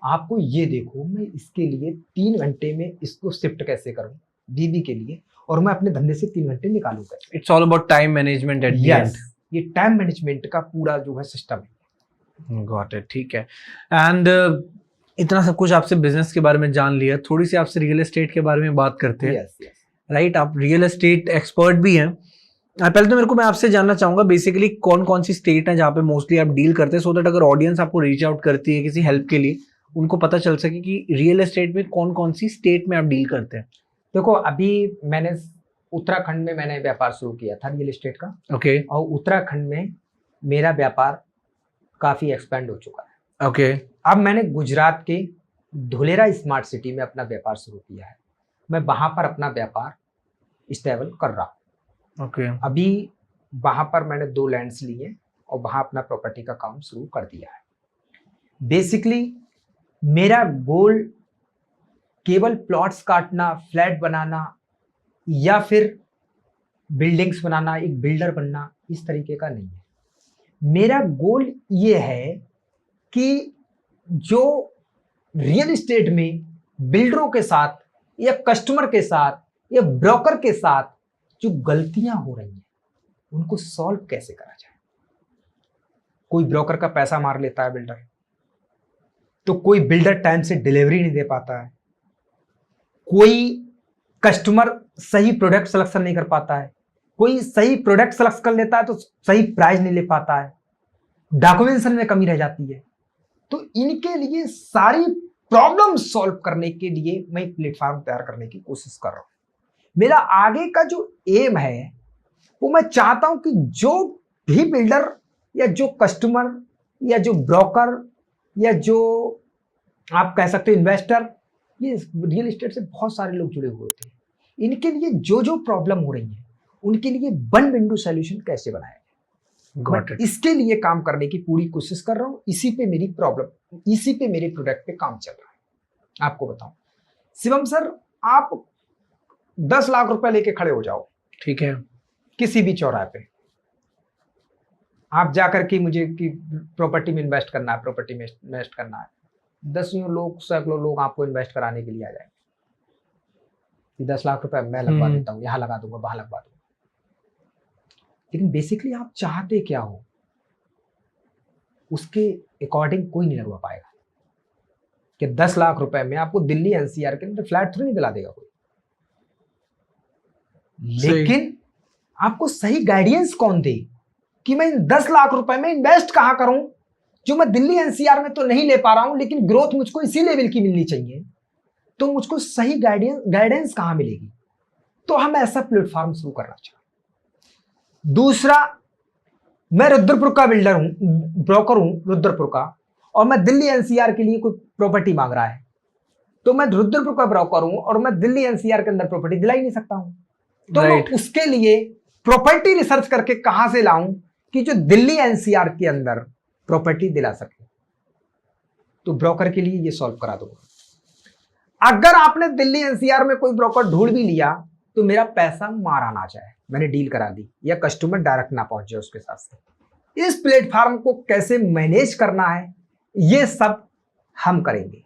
आपको ये देखो मैं इसके लिए 3 घंटे में इसको शिफ्ट कैसे करूं बीवी के लिए, और मैं अपने धंधे से 3 घंटे निकालूंगा। It's all about time management at the end. ये टाइम मैनेजमेंट का पूरा जो है सिस्टम है। गॉट इट, ठीक है। एंड इतना सब कुछ आपसे बिजनेस के बारे में जान लिया, थोड़ी सी आपसे रियल एस्टेट के बारे में बात करते हैं। यस यस, राइट, आप रियल एस्टेट एक्सपर्ट भी हैं। पहले तो मेरे को मैं आपसे जानना चाहूंगा बेसिकली कौन कौन सी स्टेट है जहाँ पे मोस्टली आप डील करते हैं, सो दैट अगर ऑडियंस आपको रीच आउट करती है किसी हेल्प के लिए, उनको पता चल सके कि रियल एस्टेट में कौन कौन सी स्टेट में आप डील करते हैं। देखो अभी मैंने उत्तराखंड में मैंने व्यापार शुरू किया था रियल एस्टेट का, ओके और उत्तराखंड में मेरा व्यापार काफ़ी एक्सपेंड हो चुका है। ओके। अब मैंने गुजरात के धुलेरा स्मार्ट सिटी में अपना व्यापार शुरू किया है। मैं वहाँ पर अपना व्यापार स्टेबल कर रहा हूँ। ओके अभी वहाँ पर मैंने 2 लैंड्स लिए और वहाँ अपना प्रॉपर्टी का काम शुरू कर दिया है। बेसिकली मेरा गोल केवल प्लॉट्स काटना, फ्लैट बनाना या फिर बिल्डिंग्स बनाना, एक बिल्डर बनना, इस तरीके का नहीं है। मेरा गोल ये है कि जो रियल एस्टेट में बिल्डरों के साथ या कस्टमर के साथ या ब्रोकर के साथ जो गलतियां हो रही हैं उनको सॉल्व कैसे करा जाए। कोई ब्रोकर का पैसा मार लेता है बिल्डर, तो कोई बिल्डर टाइम से डिलीवरी नहीं दे पाता है, कोई कस्टमर सही प्रोडक्ट सिलेक्शन नहीं कर पाता है, कोई सही प्रोडक्ट सिलेक्ट कर लेता है तो सही प्राइस नहीं ले पाता है, डॉक्यूमेंटेशन में कमी रह जाती है। तो इनके लिए सारी प्रॉब्लम सॉल्व करने के लिए मैं प्लेटफॉर्म तैयार करने की कोशिश कर रहा हूं। मेरा आगे का जो एम है वो मैं चाहता हूं कि जो भी बिल्डर या जो कस्टमर या जो ब्रोकर या जो आप कह सकते हो इन्वेस्टर, ये रियल एस्टेट से बहुत सारे लोग जुड़े हुए होते हैं, इनके लिए जो जो प्रॉब्लम हो रही है उनके लिए वन विंडो सॉल्यूशन कैसे बनाया जाए, मैं इसके लिए काम करने की पूरी कोशिश कर रहा हूं। इसी पे मेरी प्रॉब्लम, इसी पे मेरे प्रोडक्ट पे काम चल रहा है। आपको बताऊं शिवम सर, आप 10 लाख रुपए लेके खड़े हो जाओ, ठीक है, किसी भी चौराहे पे आप जाकर के मुझे कि प्रॉपर्टी में इन्वेस्ट करना है, प्रॉपर्टी में इन्वेस्ट करना है, 10 लोग, सैकड़ों लोग आपको इन्वेस्ट कराने के लिए आ जाएंगे। 10 लाख रुपए मैं लगवा देता हूँ, यहाँ लगा दूंगा, वहां लगवा दूंगा, लेकिन बेसिकली आप चाहते क्या हो उसके अकॉर्डिंग कोई नहीं लगवा पाएगा। कि 10 लाख रुपए में आपको दिल्ली एनसीआर के अंदर फ्लैट थोड़ी नहीं दिला देगा कोई, लेकिन आपको सही गाइडेंस कौन दे कि मैं 10 लाख रुपए में इन्वेस्ट कहां करूं, जो मैं दिल्ली एनसीआर में तो नहीं ले पा रहा हूं, लेकिन ग्रोथ मुझको इसी लेवल की मिलनी चाहिए, तो मुझको सही गाइडेंस कहां मिलेगी। तो हम ऐसा प्लेटफॉर्म शुरू करना चाहते हैं। दूसरा, मैं रुद्रपुर का बिल्डर हूं, ब्रोकर हूं रुद्रपुर का, और मैं दिल्ली एनसीआर के लिए कोई प्रॉपर्टी मांग रहा है, तो मैं रुद्रपुर का ब्रोकर हूं और मैं दिल्ली एनसीआर के अंदर प्रॉपर्टी दिला ही नहीं सकता हूं। तो मैं उसके लिए प्रॉपर्टी रिसर्च करके कहां से लाऊं कि जो दिल्ली एनसीआर के अंदर प्रॉपर्टी दिला सके, तो ब्रोकर के लिए ये सॉल्व करा दूंगा। अगर आपने दिल्ली एनसीआर में कोई ब्रोकर ढूंढ भी लिया तो मेरा पैसा मारा ना जाए, मैंने डील करा दी, या कस्टमर डायरेक्ट ना पहुंच जाए उसके साथ। इस प्लेटफॉर्म को कैसे मैनेज करना है ये सब हम करेंगे।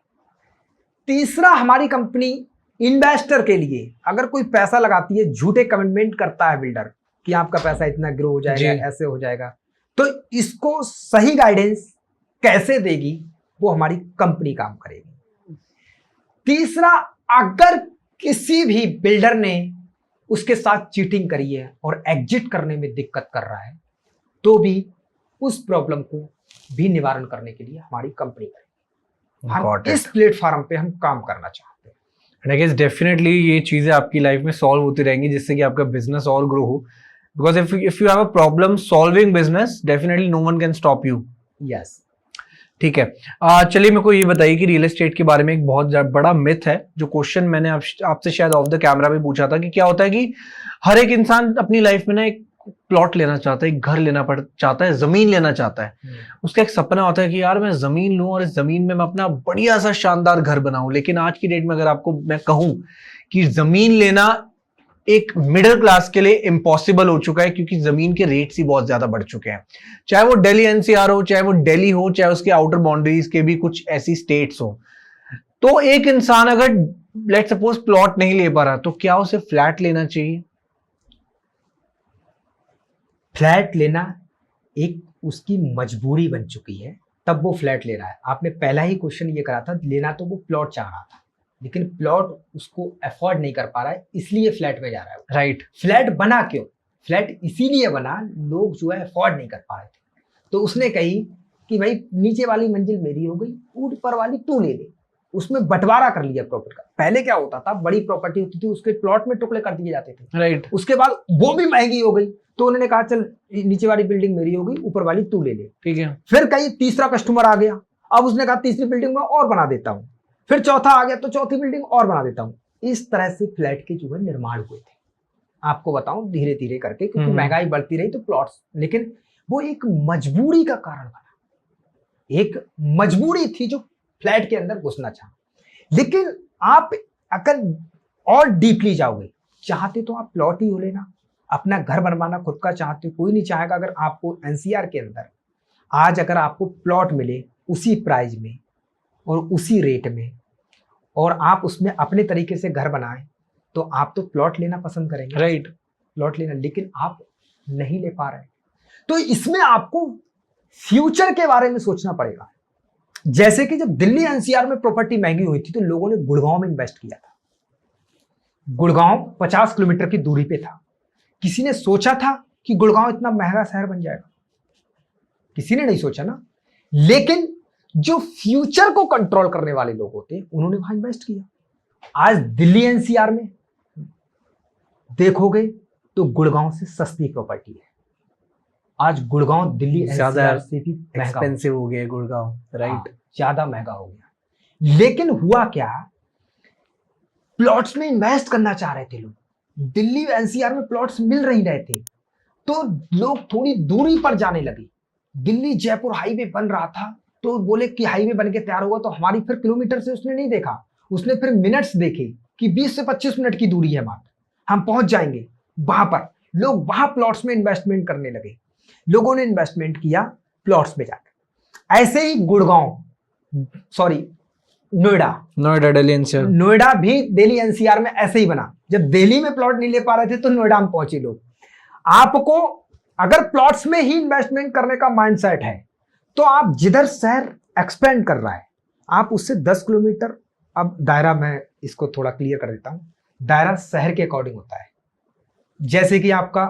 तीसरा, हमारी कंपनी इन्वेस्टर के लिए अगर कोई पैसा लगाती है, झूठे कमिटमेंट करता है बिल्डर कि आपका पैसा इतना ग्रो हो जाएगा, ऐसे हो जाएगा, तो इसको सही गाइडेंस कैसे देगी वो हमारी कंपनी काम करेगी। तीसरा, अगर किसी भी बिल्डर ने उसके साथ चीटिंग करी है और एग्जिट करने में दिक्कत कर रहा है, तो भी उस प्रॉब्लम को भी निवारण करने के लिए हमारी कंपनी करेगी। हम इस प्लेटफॉर्म पे हम काम करना चाहते हैं। And I guess definitely ये चीजें आपकी लाइफ में सॉल्व होती रहेंगी जिससे कि आपका बिजनेस और ग्रो हो, because if you have a problem solving business, definitely no one can stop you. Yes, ठीक है। चलिए मेरे को ये बताइए कि रियल एस्टेट के बारे में एक बहुत बड़ा मिथ है, जो क्वेश्चन मैंने आपसे शायद ऑफ द कैमरा भी पूछा था, कि क्या होता है कि हर एक इंसान अपनी लाइफ में ना एक प्लॉट लेना चाहता है, एक घर लेना चाहता है, जमीन लेना चाहता है, उसका एक सपना होता है कि यार मैं जमीन लूं और इस जमीन में मैं अपना बढ़िया सा शानदार घर बनाऊं। लेकिन आज की डेट में अगर आपको मैं कहूं कि जमीन लेना एक मिडिल क्लास के लिए इम्पॉसिबल हो चुका है, क्योंकि जमीन के रेट्स ही बहुत ज्यादा बढ़ चुके हैं। चाहे वो दिल्ली एनसीआर हो, चाहे वो दिल्ली हो, चाहे उसके आउटर बाउंड्रीज के भी कुछ ऐसी स्टेट्स हो। तो एक इंसान अगर लेट सपोज प्लॉट नहीं ले पा रहा, तो क्या उसे फ्लैट लेना चाहिए? फ्लैट लेना एक उसकी मजबूरी बन चुकी है, तब वो फ्लैट ले रहा है। आपने पहला ही क्वेश्चन ये करा था, लेना तो वो प्लॉट चाह रहा था, लेकिन प्लॉट उसको अफोर्ड नहीं कर पा रहा है, इसलिए फ्लैट में जा रहा है। राइट। फ्लैट बना क्यों? फ्लैट इसीलिए बना, लोग जो है अफोर्ड नहीं कर पा रहे थे, तो उसने कही कि भाई नीचे वाली मंजिल मेरी हो गई, ऊपर वाली तू ले ले। उसमें बंटवारा कर लिया प्रॉपर्टी का। पहले क्या होता था, बड़ी प्रॉपर्टी होती थी, उसके प्लॉट में टुकड़े कर दिए जाते थे। राइट। उसके बाद वो भी महंगी हो गई, तो उन्होंने कहा चल नीचे वाली बिल्डिंग मेरी हो गई, ऊपर वाली तू ले ले। ठीक है। फिर कहीं तीसरा कस्टमर आ गया, अब उसने कहा तीसरी बिल्डिंग में और बना देता हूं। फिर चौथा आ गया, तो चौथी बिल्डिंग और बना देता हूं। इस तरह से फ्लैट के जो है निर्माण हुए थे, आपको बताऊं, धीरे धीरे करके, क्योंकि महंगाई बढ़ती रही तो प्लॉट्स, लेकिन वो एक मजबूरी का कारण बना, एक मजबूरी थी जो फ्लैट के अंदर घुसना चाहा। लेकिन आप अगर और डीपली जाओगे, चाहते तो आप प्लॉट ही हो लेना, अपना घर बनवाना खुद का चाहते हो, कोई नहीं चाहेगा। अगर आपको एनसीआर के अंदर आज अगर आपको प्लॉट मिले उसी प्राइस में और उसी रेट में, और आप उसमें अपने तरीके से घर बनाएं, तो आप तो प्लॉट लेना पसंद करेंगे। राइट। प्लॉट लेना, लेकिन आप नहीं ले पा रहे, तो इसमें आपको फ्यूचर के बारे में सोचना पड़ेगा। जैसे कि जब दिल्ली एनसीआर में प्रॉपर्टी महंगी हुई थी, तो लोगों ने गुड़गांव में इन्वेस्ट किया था। गुड़गांव 50 किलोमीटर की दूरी पे था। किसी ने सोचा था कि गुड़गांव इतना महंगा शहर बन जाएगा? किसी ने नहीं सोचा ना। लेकिन जो फ्यूचर को कंट्रोल करने वाले लोग होते हैं, उन्होंने वहां इन्वेस्ट किया। आज दिल्ली एनसीआर में देखोगे तो गुड़गांव से सस्ती प्रॉपर्टी है। आज गुड़गांव दिल्ली एनसीआर से भी एक्सपेंसिव हो गया गुड़गांव। राइट। ज्यादा महंगा हो गया। लेकिन हुआ क्या, प्लॉट्स में इन्वेस्ट करना चाह रहे थे लोग, दिल्ली एनसीआर में प्लॉट्स मिल नहीं रहे थे, तो लोग थोड़ी दूरी पर जाने लगे। दिल्ली जयपुर हाईवे बन रहा था, तो बोले कि हाईवे बन के तैयार हुआ, तो हमारी फिर किलोमीटर से उसने नहीं देखा, उसने फिर मिनट्स देखे कि 20 से 25 मिनट की दूरी है मात्र, हम पहुंच जाएंगे वहां पर। लोग वहां प्लॉट्स में इन्वेस्टमेंट करने लगे, लोगों ने इन्वेस्टमेंट किया प्लॉट्स में जाकर। ऐसे ही नोएडा भी दिल्ली एनसीआर में ऐसे ही बना। जब दिल्ली में प्लॉट नहीं ले पा रहे थे, तो नोएडा में पहुंचे लोग। आपको अगर प्लॉट्स में ही इन्वेस्टमेंट करने का माइंडसेट है, तो आप जिधर शहर एक्सपेंड कर रहा है, आप उससे 10 किलोमीटर, अब दायरा मैं इसको थोड़ा क्लियर कर देता हूं, दायरा शहर के अकॉर्डिंग होता है। जैसे कि आपका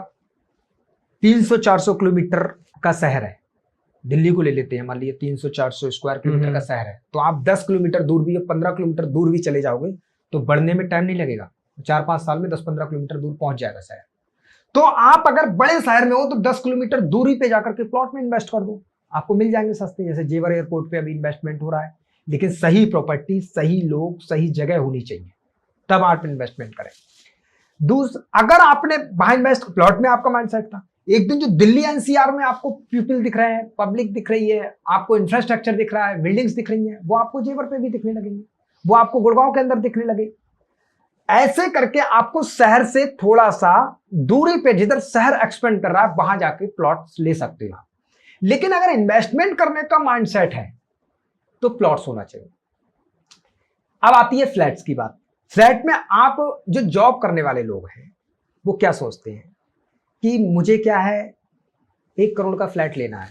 300-400 किलोमीटर का शहर है, दिल्ली को ले लेते हैं, मान लीजिए 300-400 स्क्वायर किलोमीटर का शहर है, तो आप 10 किलोमीटर दूर भी या 15 किलोमीटर दूर भी चले जाओगे, तो बढ़ने में टाइम नहीं लगेगा, 4-5 साल में 10-15 किलोमीटर दूर पहुंच जाएगा शहर। तो आप अगर बड़े शहर में हो, तो 10 किलोमीटर दूरी पे जाकर के प्लॉट में इन्वेस्ट कर दो, आपको मिल जाएंगे सस्ते। जैसे जेवर एयरपोर्ट पे अभी इन्वेस्टमेंट हो रहा है, लेकिन सही प्रॉपर्टी, सही लोग, सही जगह होनी चाहिए, तब आप इन्वेस्टमेंट करें। अगर आपने वहां इन्वेस्ट, प्लॉट में आपका माइंडसेट था, एक दिन जो दिल्ली एनसीआर में आपको पीपल दिख रहे हैं, पब्लिक दिख रही है, आपको इंफ्रास्ट्रक्चर दिख रहा है, बिल्डिंग्स दिख रही हैं, वो आपको जेवर पे भी दिखने लगेंगे, वो आपको गुड़गांव के अंदर दिखने लगे। ऐसे करके आपको शहर से थोड़ा सा दूरी पे, जिधर शहर एक्सपेंड कर रहा है, वहां जाके प्लॉट्स ले सकते हो। लेकिन अगर इन्वेस्टमेंट करने का माइंडसेट है, तो प्लॉट्स होना चाहिए। अब आती है फ्लैट्स की बात। फ्लैट में आप जो जॉब करने वाले लोग हैं, वो क्या सोचते हैं कि मुझे क्या है, 1 करोड़ का फ्लैट लेना है,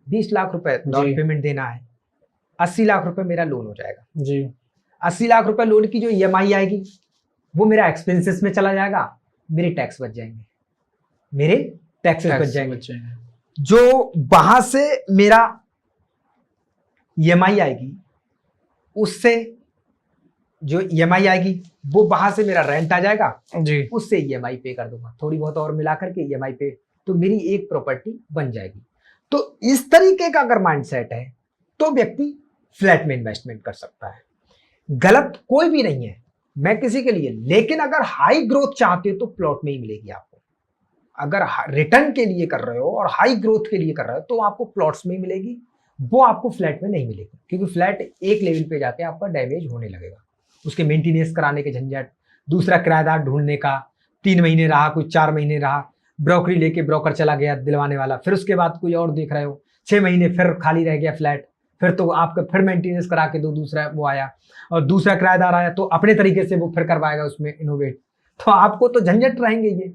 20 लाख रुपए डाउन पेमेंट देना है, 80 लाख रुपए मेरा लोन हो जाएगा जी। 80 लाख रुपए लोन की जो ईएमआई आएगी, वो मेरा एक्सपेंसेस में चला जाएगा, मेरे टैक्स बच जाएंगे, मेरे टैक्सेस बच जाएंगे। जो वहां से मेरा ईएमआई आएगी, उससे जो ईएमआई आएगी, वो वहां से मेरा रेंट आ जाएगा जी, उससे ईएमआई पे कर दूंगा, थोड़ी बहुत और मिला करके ईएमआई पे, तो मेरी एक प्रॉपर्टी बन जाएगी। तो इस तरीके का अगर माइंडसेट है, तो व्यक्ति फ्लैट में इन्वेस्टमेंट कर सकता है। गलत कोई भी नहीं है, मैं किसी के लिए, लेकिन अगर हाई ग्रोथ चाहते हो तो प्लॉट में ही मिलेगी आपको। अगर रिटर्न के लिए कर रहे हो और हाई ग्रोथ के लिए कर रहे हो तो आपको प्लॉट्स में ही मिलेगी, वो आपको फ्लैट में नहीं मिलेगी, क्योंकि फ्लैट एक लेवल पे जाके आपका डैमेज होने लगेगा। उसके मेंटेनेंस कराने के झंझट, दूसरा किराएदार ढूंढने का, 3 महीने रहा, कोई 4 महीने रहा, ब्रोकरी लेके ब्रोकर चला गया दिलवाने वाला, फिर उसके बाद कोई और देख रहे हो, 6 महीने फिर खाली रह गया फ्लैट, फिर तो आपका फिर मेंटेनेंस करा के दो, दूसरा वो आया और दूसरा किराएदार आया तो अपने तरीके से वो फिर करवाएगा उसमें इनोवेट, तो आपको तो झंझट रहेंगे ये।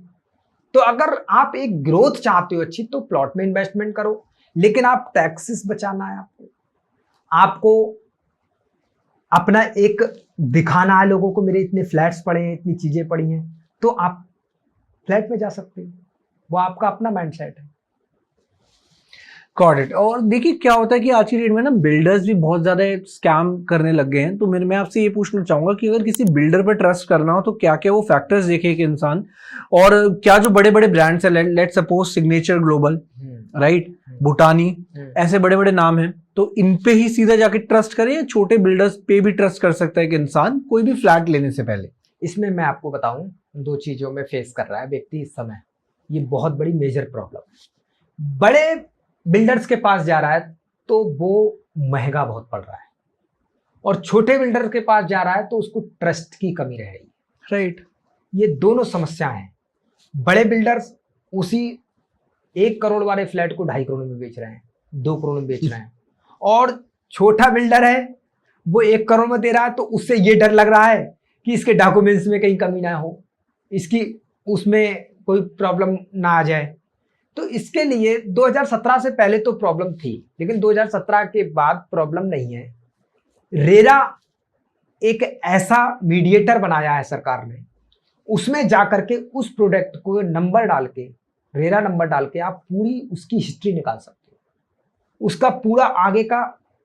तो अगर आप एक ग्रोथ चाहते हो अच्छी तो प्लॉट में इन्वेस्टमेंट करो, लेकिन आप टैक्सेस बचाना है आपको अपना एक दिखाना है लोगों को, मेरे इतने फ्लैट्स पड़े हैं, इतनी चीजें पड़ी हैं, तो आप फ्लैट में जा सकते हो, वो आपका अपना माइंडसेट है। Got it. और देखिए क्या होता है कि आज की डेट में ना बिल्डर्स भी बहुत ज्यादा स्कैम करने लग गए हैं, तो मैं आपसे ये पूछना चाहूंगा कि अगर किसी बिल्डर पर ट्रस्ट करना हो तो क्या क्या वो फैक्टर्स देखे एक इंसान, और क्या जो बड़े बड़े ब्रांड्स हैं, let suppose signature global, right, Bhutani, ऐसे बड़े बड़े नाम हैं, तो इन पे ही सीधा जाके ट्रस्ट करें या छोटे बिल्डर्स पे भी ट्रस्ट कर सकता है कि इंसान कोई भी फ्लैट लेने से पहले? इसमें मैं आपको बताऊं 2 चीजों में फेस कर रहा है व्यक्ति इस समय, ये बहुत बड़ी मेजर प्रॉब्लम है। बड़े बिल्डर्स के पास जा रहा है तो वो महंगा बहुत पड़ रहा है, और छोटे बिल्डर के पास जा रहा है तो उसको ट्रस्ट की कमी रह रही है, राइट। ये दोनों समस्याएं हैं। बड़े बिल्डर्स उसी 1 करोड़ वाले फ्लैट को 2.5 करोड़ में बेच रहे हैं, 2 करोड़ में बेच रहे हैं, और छोटा बिल्डर है वो 1 करोड़ में दे रहा है तो उससे ये डर लग रहा है कि इसके डॉक्यूमेंट्स में कहीं कमी ना हो, इसकी उसमें कोई प्रॉब्लम ना आ जाए। तो इसके लिए 2017 से पहले तो प्रॉब्लम थी, लेकिन 2017 के बाद प्रॉब्लम नहीं है। रेरा एक ऐसा मीडिएटर बनाया है सरकार ने, उसमें जाकर के उस प्रोडक्ट को नंबर डाल के, रेरा नंबर डाल के आप पूरी उसकी हिस्ट्री निकाल सकते हो, उसका पूरा आगे का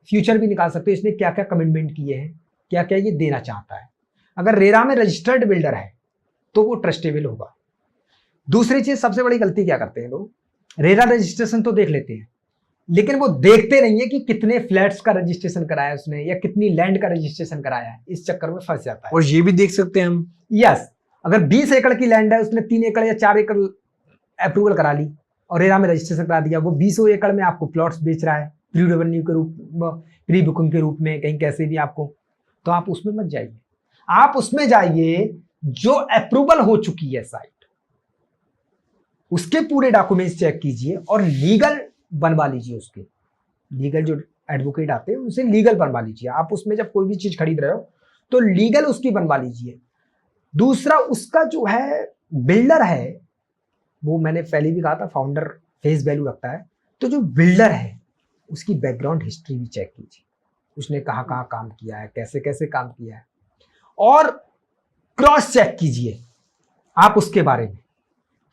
फ्यूचर भी निकाल सकते हो, इसने क्या क्या कमिटमेंट किए हैं, क्या क्या ये देना चाहता है। अगर रेरा में रजिस्टर्ड बिल्डर है तो वो ट्रस्टेबल होगा। दूसरी चीज, सबसे बड़ी गलती क्या करते हैं लोग, रेरा रजिस्ट्रेशन तो देख लेते हैं, लेकिन वो देखते नहीं है कि कितने फ्लैट्स का रजिस्ट्रेशन कराया उसने या कितनी लैंड का रजिस्ट्रेशन कराया है, इस चक्कर में फंस जाता है। और ये भी देख सकते हैं हम, यस, अगर 20 एकड़ की लैंड है, उसने 3 एकड़ या 4 एकड़ अप्रूवल करा ली और रेरा में रजिस्ट्रेशन करा दिया, वो 20 एकड़ में आपको प्लॉट्स बेच रहा है प्री रेवेन्यू के रूप, प्री बुकिंग के रूप में, कहीं कैसे भी आपको, तो आप उसमें मत जाइए, आप उसमें जाइए जो अप्रूवल हो चुकी है साइट, उसके पूरे डॉक्यूमेंट्स चेक कीजिए और लीगल बनवा लीजिए। उसके लीगल जो एडवोकेट आते हैं उनसे लीगल बनवा लीजिए। आप उसमें जब कोई भी चीज खरीद रहे हो तो लीगल उसकी बनवा लीजिए। दूसरा, उसका जो है बिल्डर है, वो मैंने पहले भी कहा था फाउंडर फेस वैल्यू रखता है, तो जो बिल्डर है उसकी बैकग्राउंड हिस्ट्री भी चेक कीजिए, उसने कहाँ कहाँ काम किया है, कैसे कैसे काम किया है, और क्रॉस चेक कीजिए आप उसके बारे में।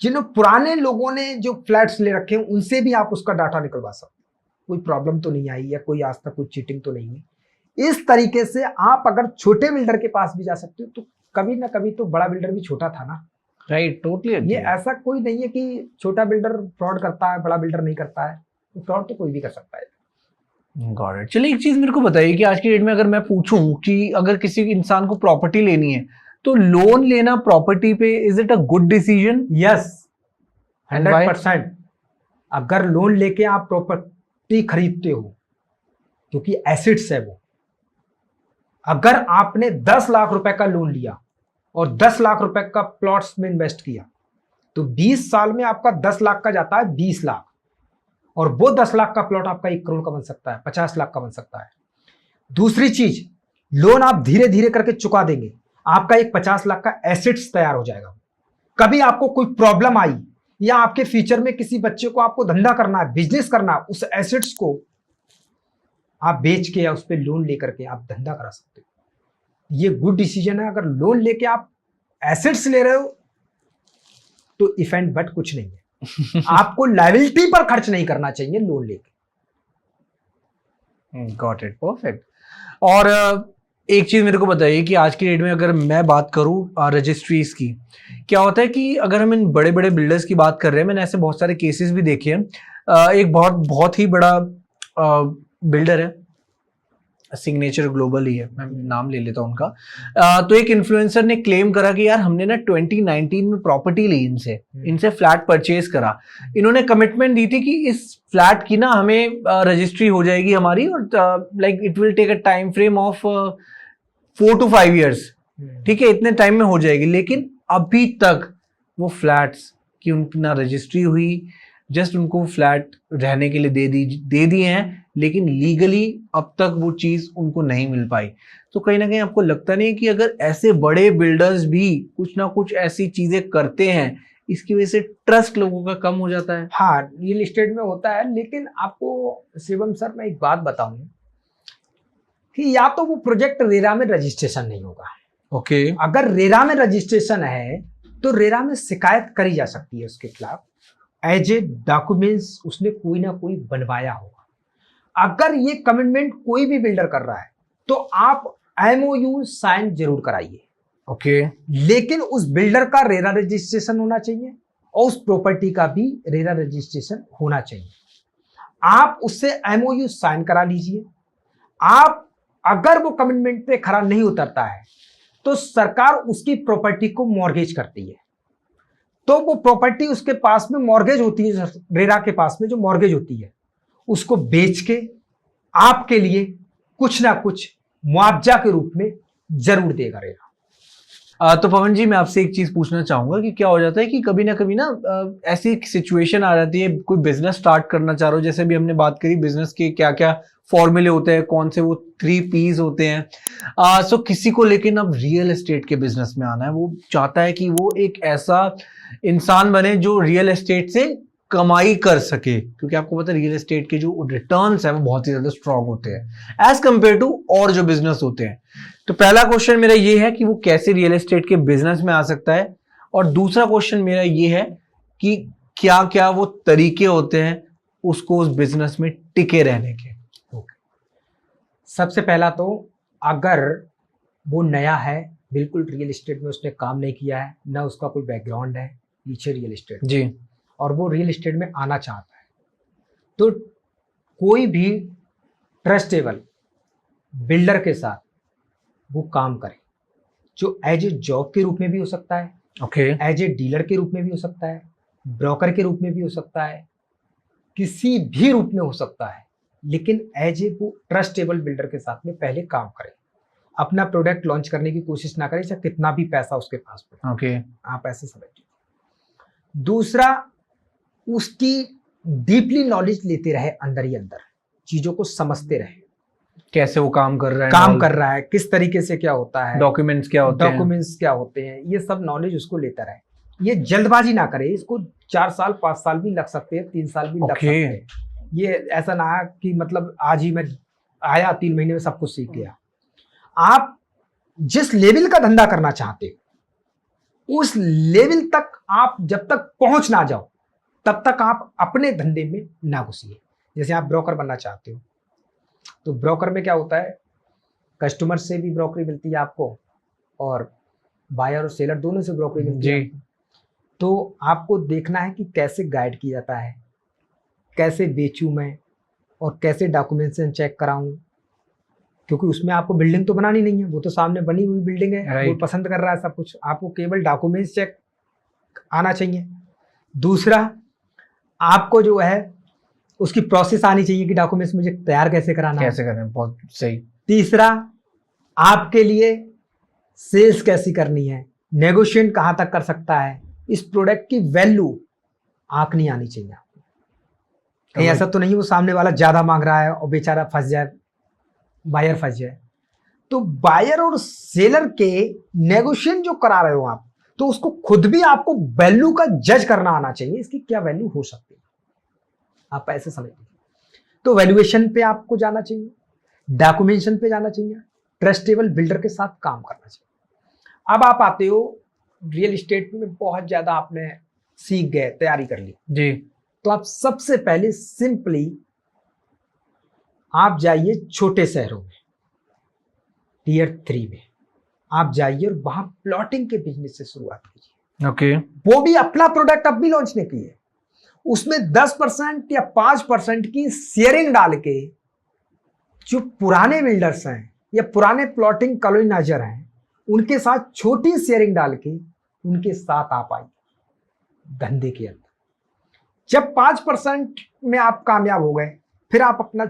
जिन पुराने लोगों ने जो फ्लैट्स ले रखे हैं उनसे भी आप उसका डाटा निकलवा सकते, कोई प्रॉब्लम तो नहीं आई या कोई आज तक कोई चीटिंग तो नहीं है। इस तरीके से आप अगर छोटे बिल्डर के पास भी जा सकते हो, तो कभी ना कभी तो बड़ा बिल्डर भी छोटा था ना, राइट, टोटली। ये ऐसा कोई नहीं है कि छोटा बिल्डर फ्रॉड करता है, बड़ा बिल्डर नहीं करता है, फ्रॉड तो कोई भी कर सकता है। Got it. चलिए एक चीज मेरे को बताइए कि आज की डेट में अगर मैं पूछूं कि अगर किसी इंसान को प्रॉपर्टी लेनी है तो लोन लेना प्रॉपर्टी पे, is it a good decision? Yes, 100%। अगर लोन लेके आप प्रॉपर्टी खरीदते हो, क्योंकि एसेट्स है वो, अगर आपने 10 लाख रुपए का लोन लिया और 10 लाख रुपए का प्लॉट्स में इन्वेस्ट किया, तो 20 साल में आपका 10 लाख का जाता है 20 लाख, और वो 10 लाख का प्लॉट आपका 1 करोड़ का बन सकता है, 50 लाख का बन सकता है। दूसरी चीज, लोन आप धीरे धीरे करके चुका देंगे, आपका एक 50 लाख का एसेट्स तैयार हो जाएगा। कभी आपको कोई प्रॉब्लम आई या आपके फ्यूचर में किसी बच्चे को आपको धंधा करना है, बिजनेस करना है, उस एसेट्स को आप बेच के या उस पर लोन लेकर के आप धंधा करा सकते हो। ये गुड डिसीजन है। अगर लोन लेके आप एसेट्स ले रहे हो तो इफ एंड बट कुछ नहीं है। आपको लायबिलिटी पर खर्च नहीं करना चाहिए लोन लेके। Got it, perfect. और एक चीज मेरे को बताइए कि आज की डेट में अगर मैं बात करूं रजिस्ट्रीज की, क्या होता है कि अगर हम इन बड़े बड़े बिल्डर्स की बात कर रहे हैं, मैंने ऐसे बहुत सारे केसेस भी देखे हैं। एक बहुत ही बड़ा बिल्डर है, सिग्नेचर ग्लोबल ही है, मैं नाम ले लेता हूँ उनका। तो एक इन्फ्लुएंसर ने क्लेम करा कि यार हमने ना 2019 में प्रॉपर्टी ली इनसे फ्लैट परचेज करा। इन्होंने कमिटमेंट दी थी कि इस फ्लैट की ना हमें रजिस्ट्री हो जाएगी हमारी, और like it will take a time frame of 4 to 5 years, ठीक है, इतने टाइम में हो जाएगी। लेकिन अभी तक वो फ्लैट्स की उनकी ना रजिस्ट्री हुई, जस्ट उनको फ्लैट रहने के लिए दे दिए हैं, लेकिन लीगली अब तक वो चीज उनको नहीं मिल पाई। तो कहीं ना कहीं आपको लगता नहीं कि अगर ऐसे बड़े बिल्डर्स भी कुछ ना कुछ ऐसी चीजें करते हैं, इसकी वजह से ट्रस्ट लोगों का कम हो जाता है? हाँ, रियल एस्टेट में होता है। लेकिन आपको शिवम सर मैं एक बात बताऊं कि या तो वो प्रोजेक्ट रेरा में रजिस्ट्रेशन नहीं होगा। ओके। अगर रेरा में रजिस्ट्रेशन है तो रेरा में शिकायत करी जा सकती है उसके खिलाफ, एज ए डॉक्यूमेंट्स उसने कोई ना कोई बनवाया होगा। अगर ये कमिटमेंट कोई भी बिल्डर कर रहा है तो आप एमओयू साइन जरूर कराइए। ओके। लेकिन उस बिल्डर का रेरा रजिस्ट्रेशन होना चाहिए और उस प्रॉपर्टी का भी रेरा रजिस्ट्रेशन होना चाहिए। आप उससे एमओयू साइन करा लीजिए। आप अगर वो कमिटमेंट पे खरा नहीं उतरता है तो सरकार उसकी प्रॉपर्टी को मॉर्गेज करती है। तो वो प्रॉपर्टी उसके पास में मॉर्गेज होती है, रेरा के पास में जो मॉर्गेज होती है, उसको बेच के आपके लिए कुछ ना कुछ मुआवजा के रूप में जरूर देगा रेरा। तो पवन जी, मैं आपसे एक चीज पूछना चाहूंगा कि क्या हो जाता है कि कभी ना ऐसी ऐसी आ जाती है, कोई बिजनेस स्टार्ट करना चाह रहे हो, जैसे भी हमने बात करी बिजनेस के क्या क्या फॉर्मूले होते हैं, कौन से वो 3 P's होते हैं। सो किसी को लेकिन अब रियल एस्टेट के बिजनेस में आना है, वो चाहता है कि वो एक ऐसा इंसान बने जो रियल एस्टेट से कमाई कर सके, क्योंकि आपको पता है रियल एस्टेट के जो रिटर्न्स है वो बहुत ही ज्यादा स्ट्रांग होते हैं एज कंपेयर टू और जो बिजनेस होते हैं। तो पहला क्वेश्चन मेरा ये है कि वो कैसे रियल एस्टेट के बिजनेस में आ सकता है, और दूसरा क्वेश्चन मेरा ये है कि क्या क्या वो तरीके होते हैं उसको उस बिजनेस में टिके रहने के। सबसे पहला तो अगर वो नया है, बिल्कुल रियल एस्टेट में उसने काम नहीं किया है, ना उसका कोई बैकग्राउंड है पीछे रियल एस्टेट जी, और वो रियल एस्टेट में आना चाहता है, तो कोई भी ट्रस्टेबल बिल्डर के साथ वो काम करे, जो एज ए जॉब के रूप में भी हो सकता है, ओके, एज ए डीलर के रूप में भी हो सकता है, ब्रोकर के रूप में भी हो सकता है, किसी भी रूप में हो सकता है, लेकिन एज ए वो ट्रस्टेबल बिल्डर के साथ में पहले काम करे। अपना प्रोडक्ट लॉन्च करने की कोशिश ना करे, चाहे कितना भी पैसा उसके पास में। ओके, आप ऐसे समझिए। दूसरा, उसकी डीपली नॉलेज लेते रहे, अंदर ही अंदर चीजों को समझते रहे, कैसे वो काम कर रहा है, किस तरीके से क्या होता है, डॉक्यूमेंट्स क्या होते हैं, ये सब नॉलेज उसको लेता रहे। ये जल्दबाजी ना करे, इसको 4 साल 5 साल भी लग सकते हैं, 3 साल भी लग सकते हैं। ये ऐसा ना है कि मतलब आज ही मैं आया 3 महीने में सब कुछ सीख गया। आप जिस लेवल का धंधा करना चाहते हो उस लेवल तक आप जब तक पहुंच ना जाओ तब तक आप अपने धंधे में ना घुसिए। जैसे आप ब्रोकर बनना चाहते हो तो ब्रोकर में क्या होता है, कस्टमर से भी ब्रोकरी मिलती है आपको और बायर और सेलर दोनों से ब्रोकरी मिलती है। तो आपको देखना है कि कैसे गाइड किया जाता है, कैसे बेचूं मैं और कैसे डॉक्यूमेंटेशन चेक कराऊं, क्योंकि उसमें आपको बिल्डिंग तो बनानी नहीं है, वो तो सामने बनी हुई बिल्डिंग है, वो पसंद कर रहा है सब कुछ, आपको केवल डॉक्यूमेंट्स चेक आना चाहिए। दूसरा, आपको जो है उसकी प्रोसेस आनी चाहिए कि डॉक्यूमेंट्स मुझे तैयार कैसे कराना है। बहुत सही। तीसरा, आपके लिए सेल्स कैसी करनी है, नेगोशिएट कहाँ तक कर सकता है, इस प्रोडक्ट की वैल्यू आंकनी आनी चाहिए। कहीं ऐसा तो नहीं वो सामने वाला ज्यादा मांग रहा है और बेचारा फंस जाए, बायर फंस जाए। तो बायर और सेलर के नेगोशिएशन जो करा रहे हो आप, तो उसको खुद भी आपको वैल्यू का जज करना आना चाहिए, इसकी क्या वैल्यू हो सकती है, आप ऐसे समझिए। तो वैल्यूएशन पे आपको जाना चाहिए, डॉक्यूमेंटेशन पे जाना चाहिए, ट्रस्टेबल बिल्डर के साथ काम करना चाहिए। अब आप आते हो रियल एस्टेट में, बहुत ज्यादा आपने सीख गए, तैयारी कर ली जी, तो आप सबसे पहले सिंपली आप जाइए छोटे शहरों में, Tier 3 में आप जाइए और वहां प्लॉटिंग के बिजनेस से शुरुआत कीजिए। ओके। वो भी अपना प्रोडक्ट अब भी लॉन्च नहीं किए, उसमें 10% या 5% की शेयरिंग डाल के जो पुराने बिल्डर्स हैं या पुराने प्लॉटिंग कॉलोनाइजर हैं, उनके साथ छोटी शेयरिंग डाल के उनके साथ आप आइए धंधे के अंदर। जब 5% में आप कामयाब हो गए, फिर आप अपना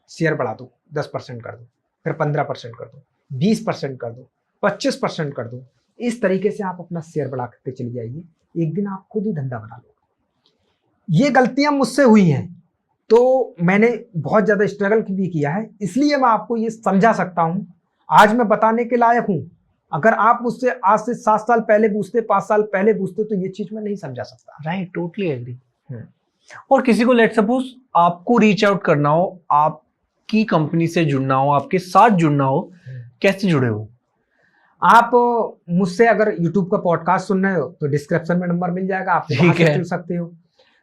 शेयर बढ़ा दो, 10% कर दो, फिर 15% कर दो, 20% कर दो, 25% कर दो। इस तरीके से आप अपना शेयर बढ़ा करके चली जाइए, एक दिन आप खुद ही धंधा बना लो। ये गलतियां मुझसे हुई हैं, तो मैंने बहुत ज्यादा स्ट्रगल भी किया है, इसलिए मैं आपको ये समझा सकता हूं। आज मैं बताने के लायक हूं। अगर आप मुझसे आज से 7 साल पहले पूछते, 5 साल पहले पूछते, तो ये चीज मैं नहीं समझा सकता। Right, totally agree. और किसी को लेट सपोज आपको रीच आउट करना हो, आपकी कंपनी से जुड़ना हो, आपके साथ जुड़ना हो, कैसे जुड़े हो? आप मुझसे अगर YouTube का पॉडकास्ट सुन रहे हो तो डिस्क्रिप्शन में नंबर मिल जाएगा, आप वहां से जुड़ सकते हो।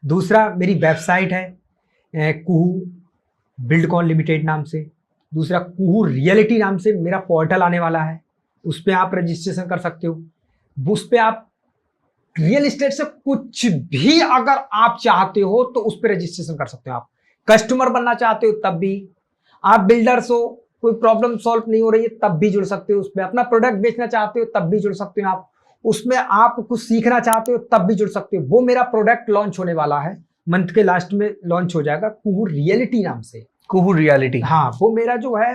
दूसरा, मेरी वेबसाइट है कुहू बिल्डकॉन लिमिटेड नाम से। दूसरा, कुहू रियलिटी नाम से मेरा पोर्टल आने वाला है, उस पर आप रजिस्ट्रेशन कर सकते हो। उस पर आप रियल एस्टेट से कुछ भी अगर आप चाहते हो तो उस पर रजिस्ट्रेशन कर सकते हो। आप कस्टमर बनना चाहते हो तब भी, आप बिल्डर्स हो, कोई प्रॉब्लम सॉल्व नहीं हो रही है तब भी जुड़ सकते हो। उसमें अपना प्रोडक्ट बेचना चाहते हो तब भी जुड़ सकते हो आप। उसमें आप कुछ सीखना चाहते हो तब भी जुड़ सकते हो। वो मेरा प्रोडक्ट लॉन्च होने वाला है, मंथ के लास्ट में लॉन्च हो जाएगा, कुहू रियलिटी नाम से। कुहू रियलिटी, हाँ, वो मेरा जो है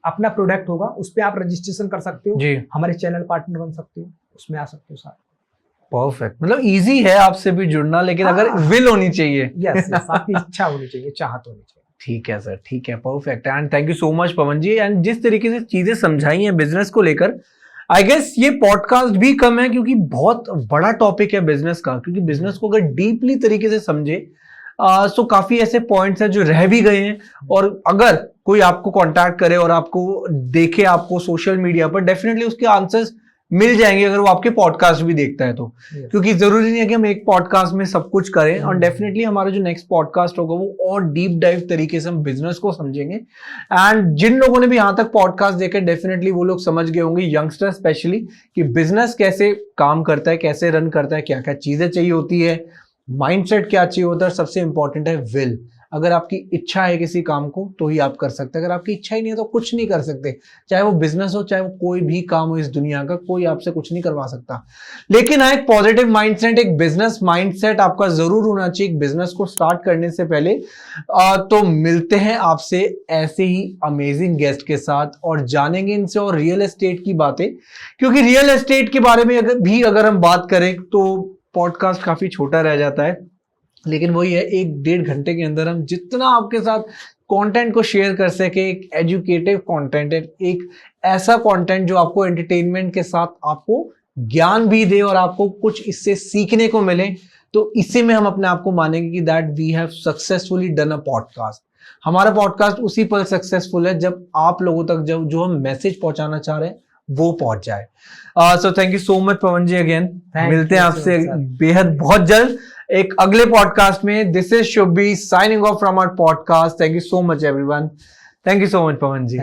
अपना प्रोडक्ट होगा, उस पर आप रजिस्ट्रेशन कर सकते हो जी। हमारे चैनल पार्टनर बन सकते हो, उसमें आ सकते हो साथ। परफेक्ट, मतलब इजी है आपसे भी जुड़ना, लेकिन अगर विल होनी चाहिए। यस, आपकी इच्छा होनी चाहिए, चाहत होनी चाहिए। ठीक है सर, ठीक है, perfect. And thank you so much Pawan ji. And जिस तरीके से चीजें समझाई हैं बिजनेस को लेकर, आई गेस ये पॉडकास्ट भी कम है, क्योंकि बहुत बड़ा टॉपिक है बिजनेस का। क्योंकि बिजनेस को अगर डीपली तरीके से समझे तो काफी ऐसे पॉइंट्स हैं जो रह भी गए हैं। और अगर कोई आपको कांटेक्ट करे और आपको देखे, आपको सोशल मीडिया पर, डेफिनेटली उसके आंसर्स मिल जाएंगे अगर वो आपके पॉडकास्ट भी देखता है तो। क्योंकि जरूरी नहीं है कि हम एक पॉडकास्ट में सब कुछ करें। और डेफिनेटली हमारा जो नेक्स्ट पॉडकास्ट होगा वो और डीप डाइव तरीके से हम बिजनेस को समझेंगे। एंड जिन लोगों ने भी यहाँ तक पॉडकास्ट देखे, डेफिनेटली वो लोग समझ गए होंगे, यंगस्टर स्पेशली, कि बिजनेस कैसे काम करता है, कैसे रन करता है, क्या क्या चीजें चाहिए होती है, माइंडसेट क्या चाहिए होता है, सबसे इंपॉर्टेंट है विल। अगर आपकी इच्छा है किसी काम को तो ही आप कर सकते हैं, अगर आपकी इच्छा ही नहीं है तो कुछ नहीं कर सकते। चाहे वो बिजनेस हो, चाहे वो कोई भी काम हो इस दुनिया का, कोई आपसे कुछ नहीं करवा सकता। लेकिन हाँ, एक पॉजिटिव माइंडसेट, एक बिजनेस माइंडसेट आपका जरूर होना चाहिए एक बिजनेस को स्टार्ट करने से पहले। तो मिलते हैं आपसे ऐसे ही अमेजिंग गेस्ट के साथ और जानेंगे इनसे और रियल एस्टेट की बातें। क्योंकि रियल एस्टेट के बारे में अगर हम बात करें तो पॉडकास्ट काफी छोटा रह जाता है। लेकिन वही है, 1-1.5 घंटे के अंदर हम जितना आपके साथ कंटेंट को शेयर कर सके, एक एजुकेटिव कंटेंट है, एक ऐसा कंटेंट जो आपको एंटरटेनमेंट के साथ आपको ज्ञान भी दे और आपको कुछ इससे सीखने को मिले, तो इसी में हम अपने आप को मानेंगे कि that we have successfully done a podcast. हमारा पॉडकास्ट उसी पर सक्सेसफुल है जब आप लोगों तक जो हम मैसेज पहुंचाना चाह रहे हैं वो पहुंच जाए। So thank you so much Pawan ji again. मिलते हैं आपसे बेहद बहुत जल्द एक अगले पॉडकास्ट में। This is Shubhi signing off from our podcast. Thank you so much everyone. Thank you so much Pawan ji.